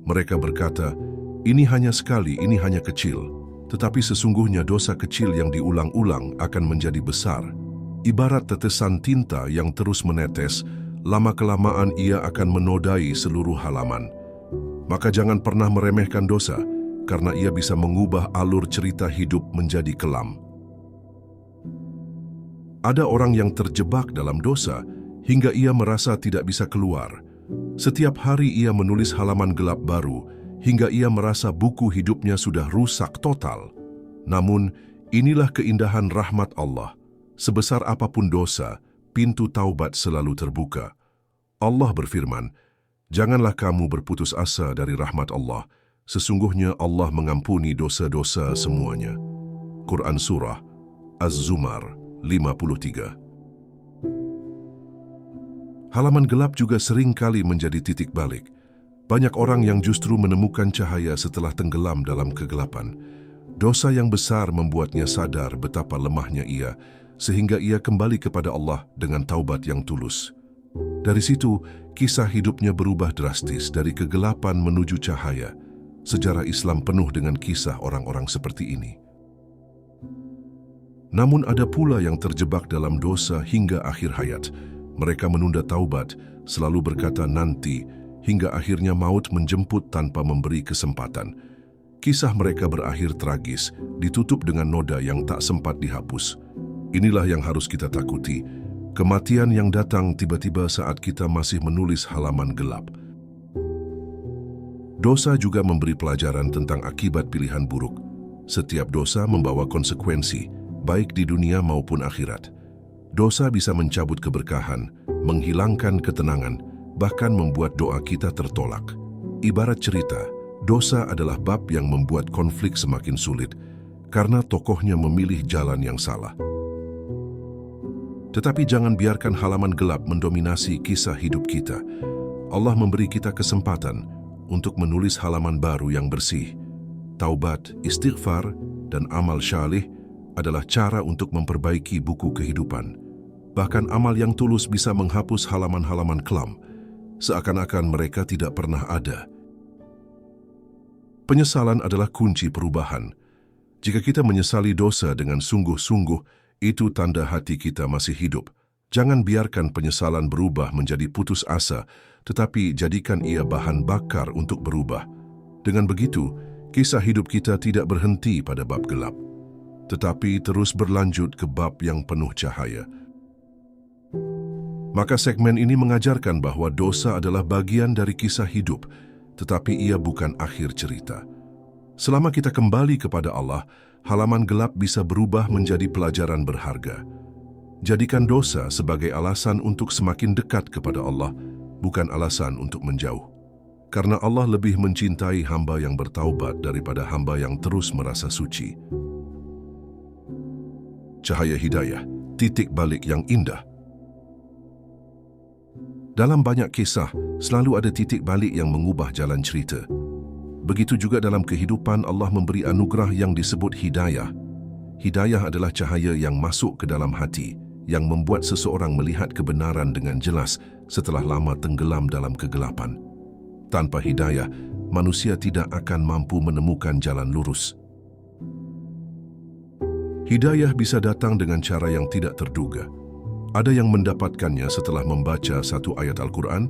Mereka berkata, ini hanya sekali, ini hanya kecil. Tetapi sesungguhnya dosa kecil yang diulang-ulang akan menjadi besar. Ibarat tetesan tinta yang terus menetes, lama-kelamaan ia akan menodai seluruh halaman. Maka jangan pernah meremehkan dosa, karena ia bisa mengubah alur cerita hidup menjadi kelam. Ada orang yang terjebak dalam dosa hingga ia merasa tidak bisa keluar. Setiap hari ia menulis halaman gelap baru hingga ia merasa buku hidupnya sudah rusak total. Namun, inilah keindahan rahmat Allah. Sebesar apapun dosa, pintu taubat selalu terbuka. Allah berfirman, "Janganlah kamu berputus asa dari rahmat Allah. Sesungguhnya Allah mengampuni dosa-dosa semuanya." Quran Surah Az-Zumar 53. Halaman gelap juga sering kali menjadi titik balik. Banyak orang yang justru menemukan cahaya setelah tenggelam dalam kegelapan. Dosa yang besar membuatnya sadar betapa lemahnya ia, sehingga ia kembali kepada Allah dengan taubat yang tulus. Dari situ, kisah hidupnya berubah drastis dari kegelapan menuju cahaya. Sejarah Islam penuh dengan kisah orang-orang seperti ini. Namun ada pula yang terjebak dalam dosa hingga akhir hayat. Mereka menunda taubat, selalu berkata nanti, hingga akhirnya maut menjemput tanpa memberi kesempatan. Kisah mereka berakhir tragis, ditutup dengan noda yang tak sempat dihapus. Inilah yang harus kita takuti, kematian yang datang tiba-tiba saat kita masih menulis halaman gelap. Dosa juga memberi pelajaran tentang akibat pilihan buruk. Setiap dosa membawa konsekuensi, baik di dunia maupun akhirat. Dosa bisa mencabut keberkahan, menghilangkan ketenangan, bahkan membuat doa kita tertolak. Ibarat cerita, dosa adalah bab yang membuat konflik semakin sulit, karena tokohnya memilih jalan yang salah. Tetapi jangan biarkan halaman gelap mendominasi kisah hidup kita. Allah memberi kita kesempatan untuk menulis halaman baru yang bersih. Taubat, istighfar, dan amal syalih adalah cara untuk memperbaiki buku kehidupan. Bahkan amal yang tulus bisa menghapus halaman-halaman kelam, seakan-akan mereka tidak pernah ada. Penyesalan adalah kunci perubahan. Jika kita menyesali dosa dengan sungguh-sungguh, itu tanda hati kita masih hidup. Jangan biarkan penyesalan berubah menjadi putus asa, tetapi jadikan ia bahan bakar untuk berubah. Dengan begitu, kisah hidup kita tidak berhenti pada bab gelap, tetapi terus berlanjut ke bab yang penuh cahaya. Maka segmen ini mengajarkan bahwa dosa adalah bagian dari kisah hidup, tetapi ia bukan akhir cerita. Selama kita kembali kepada Allah, halaman gelap bisa berubah menjadi pelajaran berharga. Jadikan dosa sebagai alasan untuk semakin dekat kepada Allah, bukan alasan untuk menjauh. Karena Allah lebih mencintai hamba yang bertaubat daripada hamba yang terus merasa suci. Cahaya hidayah, titik balik yang indah. Dalam banyak kisah, selalu ada titik balik yang mengubah jalan cerita. Begitu juga dalam kehidupan, Allah memberi anugerah yang disebut hidayah. Hidayah adalah cahaya yang masuk ke dalam hati, yang membuat seseorang melihat kebenaran dengan jelas setelah lama tenggelam dalam kegelapan. Tanpa hidayah, manusia tidak akan mampu menemukan jalan lurus. Hidayah bisa datang dengan cara yang tidak terduga. Ada yang mendapatkannya setelah membaca satu ayat Al-Quran,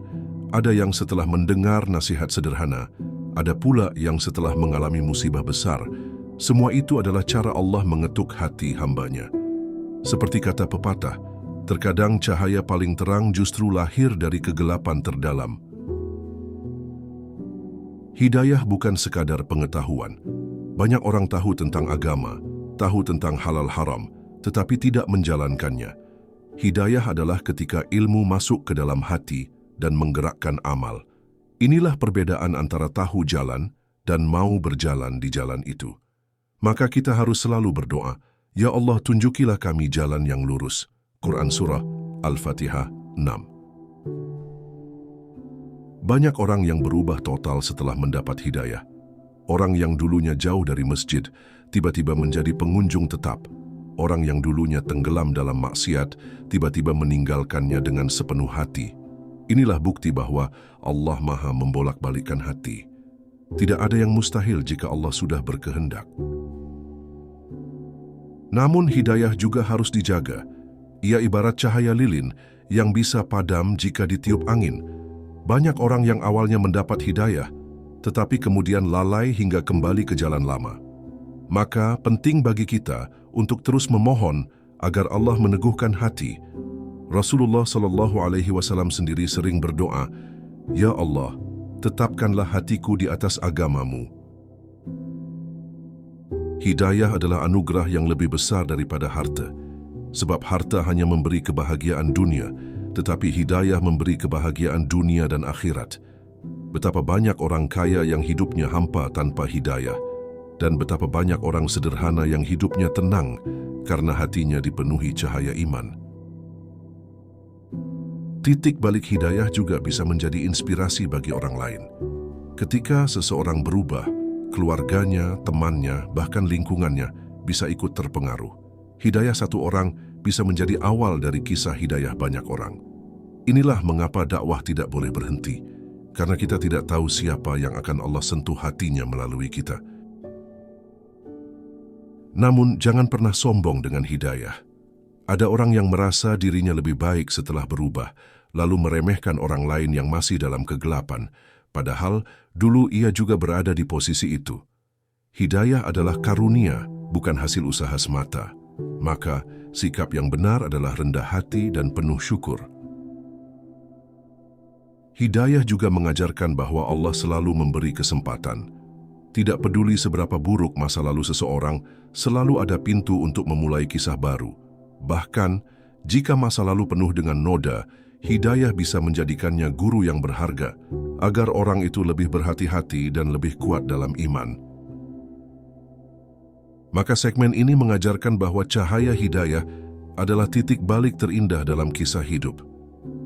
ada yang setelah mendengar nasihat sederhana, ada pula yang setelah mengalami musibah besar. Semua itu adalah cara Allah mengetuk hati hambanya. Seperti kata pepatah, terkadang cahaya paling terang justru lahir dari kegelapan terdalam. Hidayah bukan sekadar pengetahuan. Banyak orang tahu tentang agama, tahu tentang halal haram, tetapi tidak menjalankannya. Hidayah adalah ketika ilmu masuk ke dalam hati dan menggerakkan amal. Inilah perbedaan antara tahu jalan dan mau berjalan di jalan itu. Maka kita harus selalu berdoa, "Ya Allah, tunjukilah kami jalan yang lurus." Quran Surah Al-Fatihah 6. Banyak orang yang berubah total setelah mendapat hidayah. Orang yang dulunya jauh dari masjid, tiba-tiba menjadi pengunjung tetap. Orang yang dulunya tenggelam dalam maksiat, tiba-tiba meninggalkannya dengan sepenuh hati. Inilah bukti bahwa Allah Maha membolak-balikkan hati. Tidak ada yang mustahil jika Allah sudah berkehendak. Namun hidayah juga harus dijaga. Ia ibarat cahaya lilin yang bisa padam jika ditiup angin. Banyak orang yang awalnya mendapat hidayah, tetapi kemudian lalai hingga kembali ke jalan lama. Maka penting bagi kita untuk terus memohon agar Allah meneguhkan hati. Rasulullah SAW sendiri sering berdoa, "Ya Allah, tetapkanlah hatiku di atas agamamu." Hidayah adalah anugerah yang lebih besar daripada harta. Sebab harta hanya memberi kebahagiaan dunia, tetapi hidayah memberi kebahagiaan dunia dan akhirat. Betapa banyak orang kaya yang hidupnya hampa tanpa hidayah, dan betapa banyak orang sederhana yang hidupnya tenang karena hatinya dipenuhi cahaya iman. Titik balik hidayah juga bisa menjadi inspirasi bagi orang lain. Ketika seseorang berubah, keluarganya, temannya, bahkan lingkungannya bisa ikut terpengaruh. Hidayah satu orang bisa menjadi awal dari kisah hidayah banyak orang. Inilah mengapa dakwah tidak boleh berhenti, karena kita tidak tahu siapa yang akan Allah sentuh hatinya melalui kita. Namun, jangan pernah sombong dengan hidayah. Ada orang yang merasa dirinya lebih baik setelah berubah, lalu meremehkan orang lain yang masih dalam kegelapan, padahal dulu ia juga berada di posisi itu. Hidayah adalah karunia, bukan hasil usaha semata. Maka, sikap yang benar adalah rendah hati dan penuh syukur. Hidayah juga mengajarkan bahwa Allah selalu memberi kesempatan. Tidak peduli seberapa buruk masa lalu seseorang, selalu ada pintu untuk memulai kisah baru. Bahkan, jika masa lalu penuh dengan noda, hidayah bisa menjadikannya guru yang berharga, agar orang itu lebih berhati-hati dan lebih kuat dalam iman. Maka segmen ini mengajarkan bahwa cahaya hidayah adalah titik balik terindah dalam kisah hidup.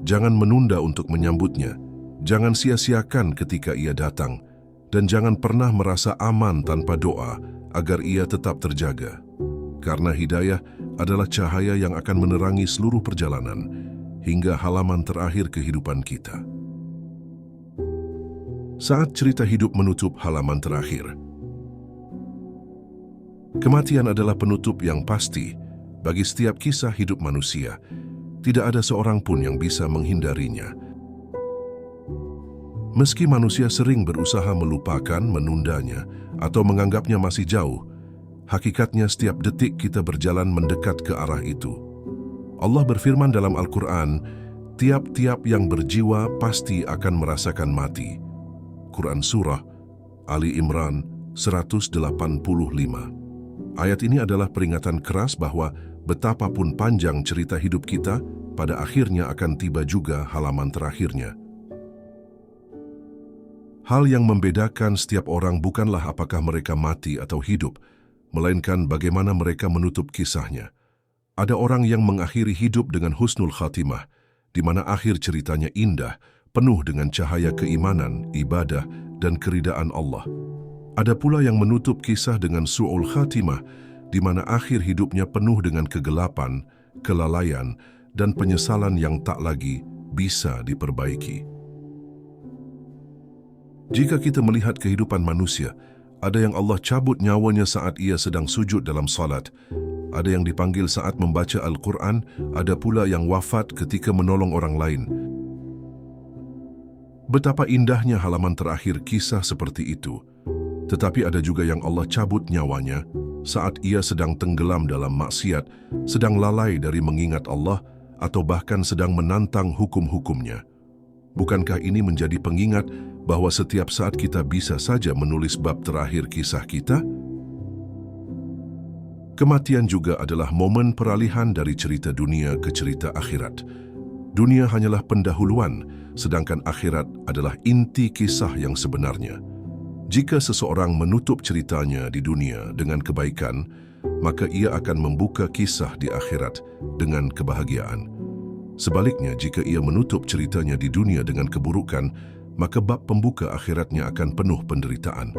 Jangan menunda untuk menyambutnya, jangan sia-siakan ketika ia datang, dan jangan pernah merasa aman tanpa doa agar ia tetap terjaga. Karena hidayah adalah cahaya yang akan menerangi seluruh perjalanan hingga halaman terakhir kehidupan kita. Saat cerita hidup menutup halaman terakhir, kematian adalah penutup yang pasti bagi setiap kisah hidup manusia. Tidak ada seorang pun yang bisa menghindarinya. Meski manusia sering berusaha melupakan, menundanya, atau menganggapnya masih jauh, hakikatnya setiap detik kita berjalan mendekat ke arah itu. Allah berfirman dalam Al-Quran, "Tiap-tiap yang berjiwa pasti akan merasakan mati." Quran Surah Ali Imran 185. Ayat ini adalah peringatan keras bahwa betapapun panjang cerita hidup kita, pada akhirnya akan tiba juga halaman terakhirnya. Hal yang membedakan setiap orang bukanlah apakah mereka mati atau hidup, melainkan bagaimana mereka menutup kisahnya. Ada orang yang mengakhiri hidup dengan husnul khatimah, di mana akhir ceritanya indah, penuh dengan cahaya keimanan, ibadah, dan keridaan Allah. Ada pula yang menutup kisah dengan su'ul khatimah, di mana akhir hidupnya penuh dengan kegelapan, kelalaian, dan penyesalan yang tak lagi bisa diperbaiki. Jika kita melihat kehidupan manusia, ada yang Allah cabut nyawanya saat ia sedang sujud dalam salat, ada yang dipanggil saat membaca Al-Quran, ada pula yang wafat ketika menolong orang lain. Betapa indahnya halaman terakhir kisah seperti itu. Tetapi ada juga yang Allah cabut nyawanya saat ia sedang tenggelam dalam maksiat, sedang lalai dari mengingat Allah, atau bahkan sedang menantang hukum-hukumnya. Bukankah ini menjadi pengingat bahwa setiap saat kita bisa saja menulis bab terakhir kisah kita? Kematian juga adalah momen peralihan dari cerita dunia ke cerita akhirat. Dunia hanyalah pendahuluan, sedangkan akhirat adalah inti kisah yang sebenarnya. Jika seseorang menutup ceritanya di dunia dengan kebaikan, maka ia akan membuka kisah di akhirat dengan kebahagiaan. Sebaliknya, jika ia menutup ceritanya di dunia dengan keburukan, maka bab pembuka akhiratnya akan penuh penderitaan.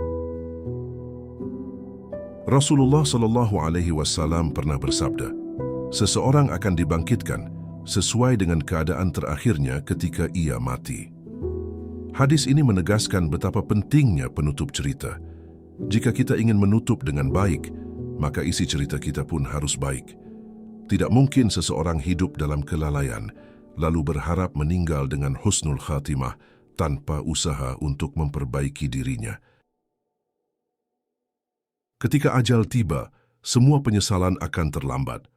Rasulullah SAW pernah bersabda, seseorang akan dibangkitkan sesuai dengan keadaan terakhirnya ketika ia mati. Hadis ini menegaskan betapa pentingnya penutup cerita. Jika kita ingin menutup dengan baik, maka isi cerita kita pun harus baik. Tidak mungkin seseorang hidup dalam kelalaian, lalu berharap meninggal dengan husnul khatimah tanpa usaha untuk memperbaiki dirinya. Ketika ajal tiba, semua penyesalan akan terlambat.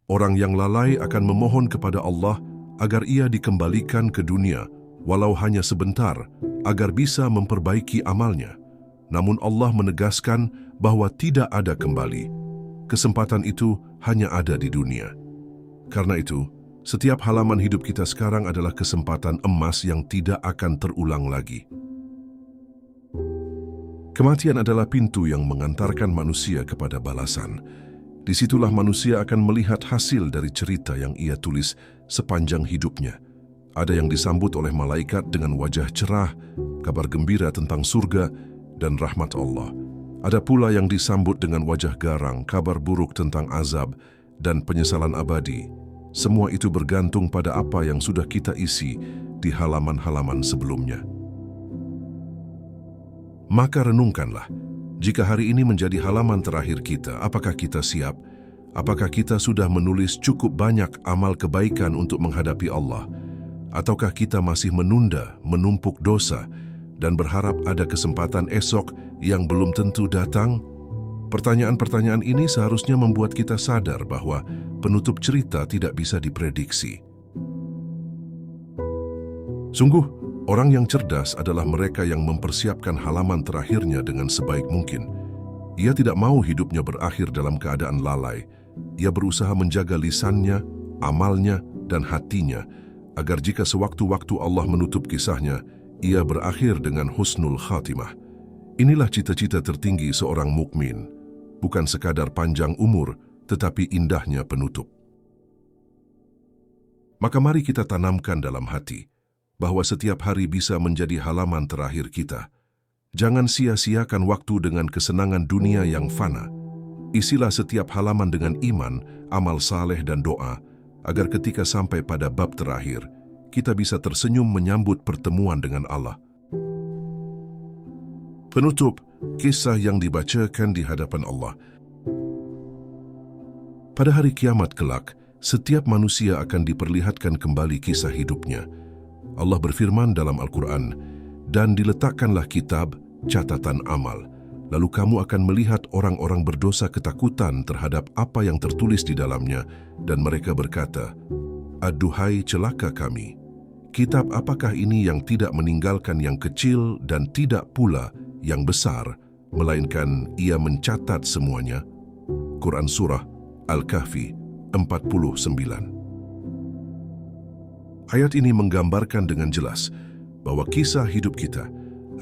Orang yang lalai akan memohon kepada Allah agar ia dikembalikan ke dunia, walau hanya sebentar, agar bisa memperbaiki amalnya. Namun Allah menegaskan bahwa tidak ada kembali. Kesempatan itu hanya ada di dunia. Karena itu, setiap halaman hidup kita sekarang adalah kesempatan emas yang tidak akan terulang lagi. Kematian adalah pintu yang mengantarkan manusia kepada balasan. Disitulah manusia akan melihat hasil dari cerita yang ia tulis sepanjang hidupnya. Ada yang disambut oleh malaikat dengan wajah cerah, kabar gembira tentang surga dan rahmat Allah. Ada pula yang disambut dengan wajah garang, kabar buruk tentang azab dan penyesalan abadi. Semua itu bergantung pada apa yang sudah kita isi di halaman-halaman sebelumnya. Maka renungkanlah, jika hari ini menjadi halaman terakhir kita, apakah kita siap? Apakah kita sudah menulis cukup banyak amal kebaikan untuk menghadapi Allah? Ataukah kita masih menunda, menumpuk dosa, dan berharap ada kesempatan esok yang belum tentu datang? Pertanyaan-pertanyaan ini seharusnya membuat kita sadar bahwa penutup cerita tidak bisa diprediksi. Sungguh, orang yang cerdas adalah mereka yang mempersiapkan halaman terakhirnya dengan sebaik mungkin. Ia tidak mau hidupnya berakhir dalam keadaan lalai. Ia berusaha menjaga lisannya, amalnya, dan hatinya, agar jika sewaktu-waktu Allah menutup kisahnya, ia berakhir dengan husnul khatimah. Inilah cita-cita tertinggi seorang mukmin, bukan sekadar panjang umur, tetapi indahnya penutup. Maka mari kita tanamkan dalam hati bahwa setiap hari bisa menjadi halaman terakhir kita. Jangan sia-siakan waktu dengan kesenangan dunia yang fana. Isilah setiap halaman dengan iman, amal saleh dan doa, agar ketika sampai pada bab terakhir, kita bisa tersenyum menyambut pertemuan dengan Allah. Penutup, kisah yang dibacakan di hadapan Allah. Pada hari kiamat kelak, setiap manusia akan diperlihatkan kembali kisah hidupnya. Allah berfirman dalam Al-Quran, dan diletakkanlah kitab, catatan amal. Lalu kamu akan melihat orang-orang berdosa ketakutan terhadap apa yang tertulis di dalamnya, dan mereka berkata, aduhai celaka kami. Kitab apakah ini yang tidak meninggalkan yang kecil dan tidak pula yang besar, melainkan ia mencatat semuanya? Quran Surah Al-Kahfi 49. Ayat ini menggambarkan dengan jelas bahwa kisah hidup kita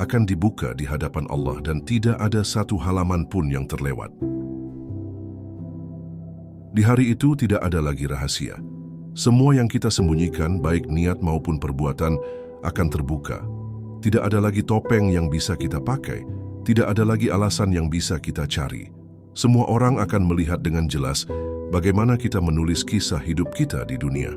akan dibuka di hadapan Allah dan tidak ada satu halaman pun yang terlewat. Di hari itu tidak ada lagi rahasia. Semua yang kita sembunyikan, baik niat maupun perbuatan, akan terbuka. Tidak ada lagi topeng yang bisa kita pakai, tidak ada lagi alasan yang bisa kita cari. Semua orang akan melihat dengan jelas bagaimana kita menulis kisah hidup kita di dunia.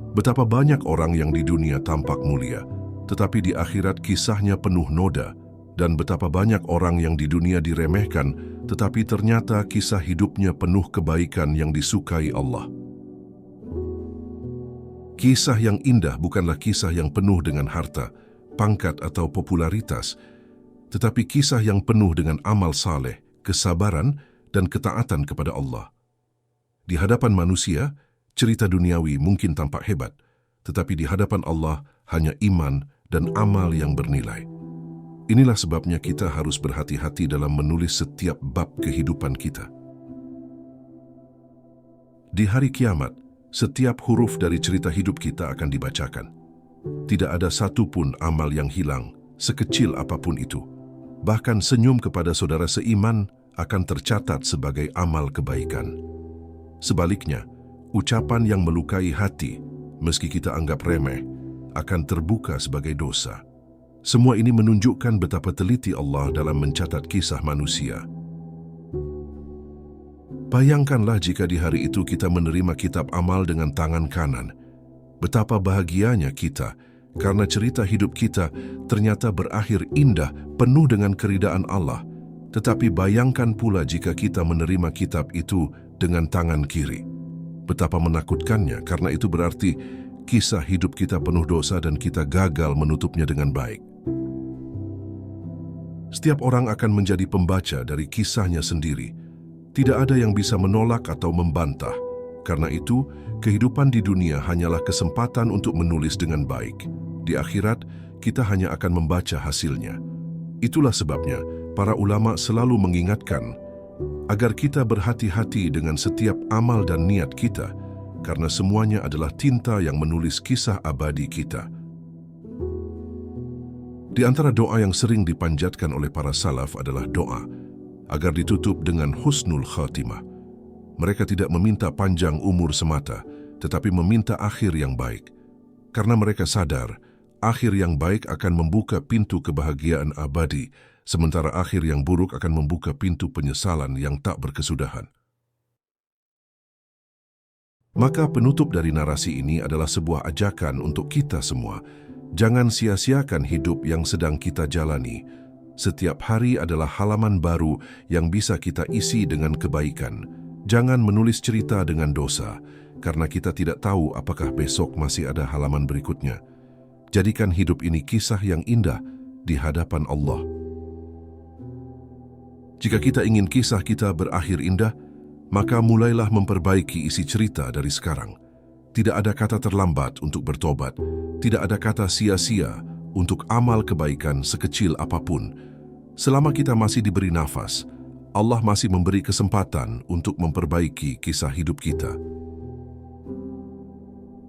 Betapa banyak orang yang di dunia tampak mulia, tetapi di akhirat kisahnya penuh noda, dan betapa banyak orang yang di dunia diremehkan, tetapi ternyata kisah hidupnya penuh kebaikan yang disukai Allah. Kisah yang indah bukanlah kisah yang penuh dengan harta, pangkat atau popularitas, tetapi kisah yang penuh dengan amal saleh, kesabaran, dan ketaatan kepada Allah. Di hadapan manusia, cerita duniawi mungkin tampak hebat, tetapi di hadapan Allah hanya iman dan amal yang bernilai. Inilah sebabnya kita harus berhati-hati dalam menulis setiap bab kehidupan kita. Di hari kiamat, setiap huruf dari cerita hidup kita akan dibacakan. Tidak ada satupun amal yang hilang, sekecil apapun itu. Bahkan senyum kepada saudara seiman akan tercatat sebagai amal kebaikan. Sebaliknya, ucapan yang melukai hati, meski kita anggap remeh, akan terbuka sebagai dosa. Semua ini menunjukkan betapa teliti Allah dalam mencatat kisah manusia. Bayangkanlah jika di hari itu kita menerima kitab amal dengan tangan kanan. Betapa bahagianya kita, karena cerita hidup kita ternyata berakhir indah, penuh dengan keridaan Allah. Tetapi bayangkan pula jika kita menerima kitab itu dengan tangan kiri. Betapa menakutkannya, karena itu berarti kisah hidup kita penuh dosa dan kita gagal menutupnya dengan baik. Setiap orang akan menjadi pembaca dari kisahnya sendiri. Tidak ada yang bisa menolak atau membantah. Karena itu, kehidupan di dunia hanyalah kesempatan untuk menulis dengan baik. Di akhirat, kita hanya akan membaca hasilnya. Itulah sebabnya, para ulama selalu mengingatkan agar kita berhati-hati dengan setiap amal dan niat kita, karena semuanya adalah tinta yang menulis kisah abadi kita. Di antara doa yang sering dipanjatkan oleh para salaf adalah doa agar ditutup dengan husnul khatimah. Mereka tidak meminta panjang umur semata, tetapi meminta akhir yang baik. Karena mereka sadar, akhir yang baik akan membuka pintu kebahagiaan abadi, sementara akhir yang buruk akan membuka pintu penyesalan yang tak berkesudahan. Maka penutup dari narasi ini adalah sebuah ajakan untuk kita semua. Jangan sia-siakan hidup yang sedang kita jalani. Setiap hari adalah halaman baru yang bisa kita isi dengan kebaikan. Jangan menulis cerita dengan dosa, karena kita tidak tahu apakah besok masih ada halaman berikutnya. Jadikan hidup ini kisah yang indah di hadapan Allah. Jika kita ingin kisah kita berakhir indah, maka mulailah memperbaiki isi cerita dari sekarang. Tidak ada kata terlambat untuk bertobat. Tidak ada kata sia-sia untuk amal kebaikan sekecil apapun. Selama kita masih diberi nafas, Allah masih memberi kesempatan untuk memperbaiki kisah hidup kita.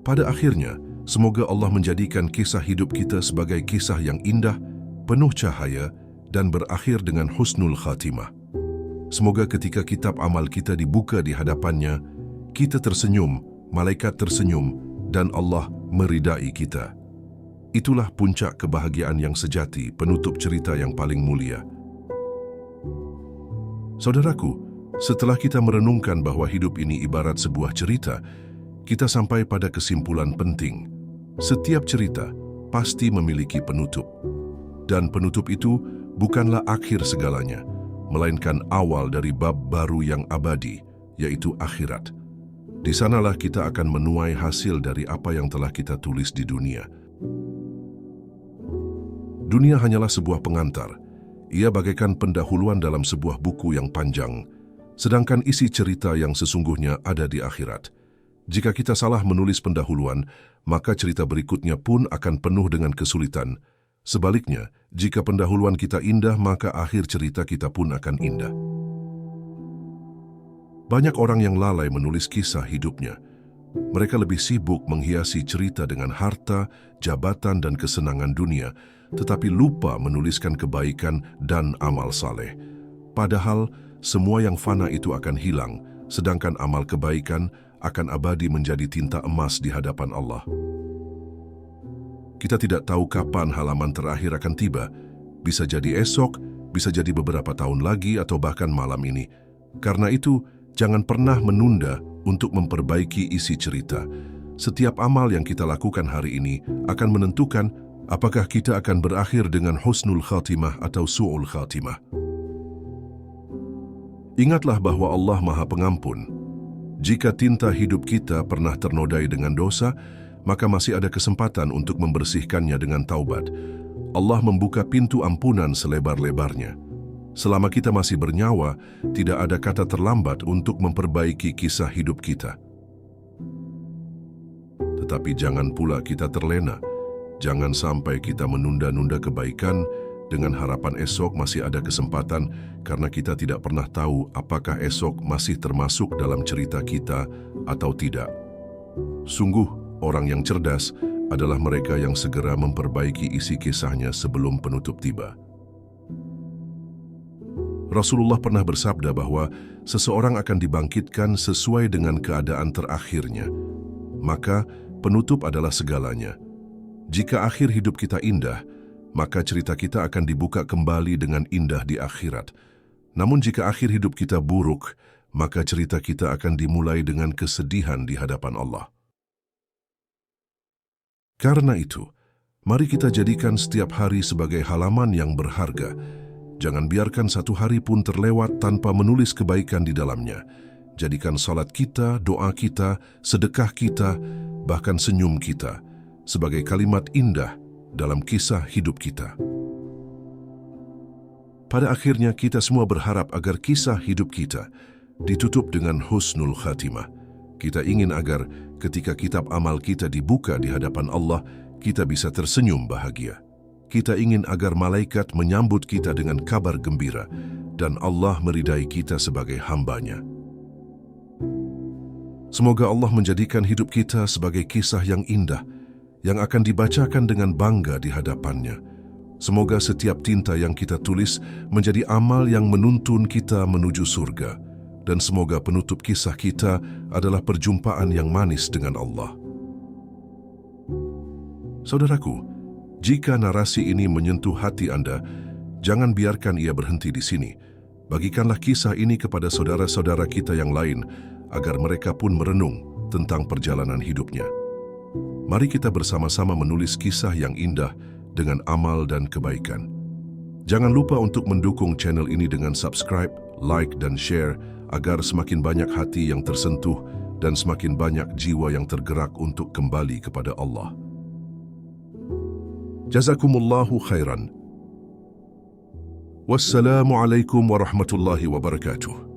Pada akhirnya, semoga Allah menjadikan kisah hidup kita sebagai kisah yang indah, penuh cahaya, dan berakhir dengan husnul khatimah. Semoga ketika kitab amal kita dibuka di hadapannya, kita tersenyum, malaikat tersenyum, dan Allah meridai kita. Itulah puncak kebahagiaan yang sejati, penutup cerita yang paling mulia. Saudaraku, setelah kita merenungkan bahwa hidup ini ibarat sebuah cerita, kita sampai pada kesimpulan penting. Setiap cerita pasti memiliki penutup. Dan penutup itu bukanlah akhir segalanya, melainkan awal dari bab baru yang abadi, yaitu akhirat. Di sanalah kita akan menuai hasil dari apa yang telah kita tulis di dunia. Dunia hanyalah sebuah pengantar. Ia bagaikan pendahuluan dalam sebuah buku yang panjang, sedangkan isi cerita yang sesungguhnya ada di akhirat. Jika kita salah menulis pendahuluan, maka cerita berikutnya pun akan penuh dengan kesulitan. Sebaliknya, jika pendahuluan kita indah, maka akhir cerita kita pun akan indah. Banyak orang yang lalai menulis kisah hidupnya. Mereka lebih sibuk menghiasi cerita dengan harta, jabatan, dan kesenangan dunia, tetapi lupa menuliskan kebaikan dan amal saleh. Padahal, semua yang fana itu akan hilang, sedangkan amal kebaikan akan abadi menjadi tinta emas di hadapan Allah. Kita tidak tahu kapan halaman terakhir akan tiba. Bisa jadi esok, bisa jadi beberapa tahun lagi, atau bahkan malam ini. Karena itu, jangan pernah menunda untuk memperbaiki isi cerita. Setiap amal yang kita lakukan hari ini akan menentukan apakah kita akan berakhir dengan husnul khatimah atau su'ul khatimah. Ingatlah bahwa Allah Maha Pengampun. Jika tinta hidup kita pernah ternodai dengan dosa, maka masih ada kesempatan untuk membersihkannya dengan taubat. Allah membuka pintu ampunan selebar-lebarnya. Selama kita masih bernyawa, tidak ada kata terlambat untuk memperbaiki kisah hidup kita. Tetapi jangan pula kita terlena. Jangan sampai kita menunda-nunda kebaikan dengan harapan esok masih ada kesempatan karena kita tidak pernah tahu apakah esok masih termasuk dalam cerita kita atau tidak. Sungguh, orang yang cerdas adalah mereka yang segera memperbaiki isi kisahnya sebelum penutup tiba. Rasulullah pernah bersabda bahwa seseorang akan dibangkitkan sesuai dengan keadaan terakhirnya. Maka, penutup adalah segalanya. Jika akhir hidup kita indah, maka cerita kita akan dibuka kembali dengan indah di akhirat. Namun jika akhir hidup kita buruk, maka cerita kita akan dimulai dengan kesedihan di hadapan Allah. Karena itu, mari kita jadikan setiap hari sebagai halaman yang berharga. Jangan biarkan satu hari pun terlewat tanpa menulis kebaikan di dalamnya. Jadikan salat kita, doa kita, sedekah kita, bahkan senyum kita sebagai kalimat indah dalam kisah hidup kita. Pada akhirnya kita semua berharap agar kisah hidup kita ditutup dengan husnul khatimah. Kita ingin agar ketika kitab amal kita dibuka di hadapan Allah, kita bisa tersenyum bahagia. Kita ingin agar malaikat menyambut kita dengan kabar gembira dan Allah meridai kita sebagai hamba-Nya. Semoga Allah menjadikan hidup kita sebagai kisah yang indah, yang akan dibacakan dengan bangga di hadapan-Nya. Semoga setiap tinta yang kita tulis menjadi amal yang menuntun kita menuju surga. Dan semoga penutup kisah kita adalah perjumpaan yang manis dengan Allah. Saudaraku, jika narasi ini menyentuh hati Anda, jangan biarkan ia berhenti di sini. Bagikanlah kisah ini kepada saudara-saudara kita yang lain, agar mereka pun merenung tentang perjalanan hidupnya. Mari kita bersama-sama menulis kisah yang indah dengan amal dan kebaikan. Jangan lupa untuk mendukung channel ini dengan subscribe, like, dan share, agar semakin banyak hati yang tersentuh dan semakin banyak jiwa yang tergerak untuk kembali kepada Allah. Jazakumullahu khairan. Wassalamualaikum warahmatullahi wabarakatuh.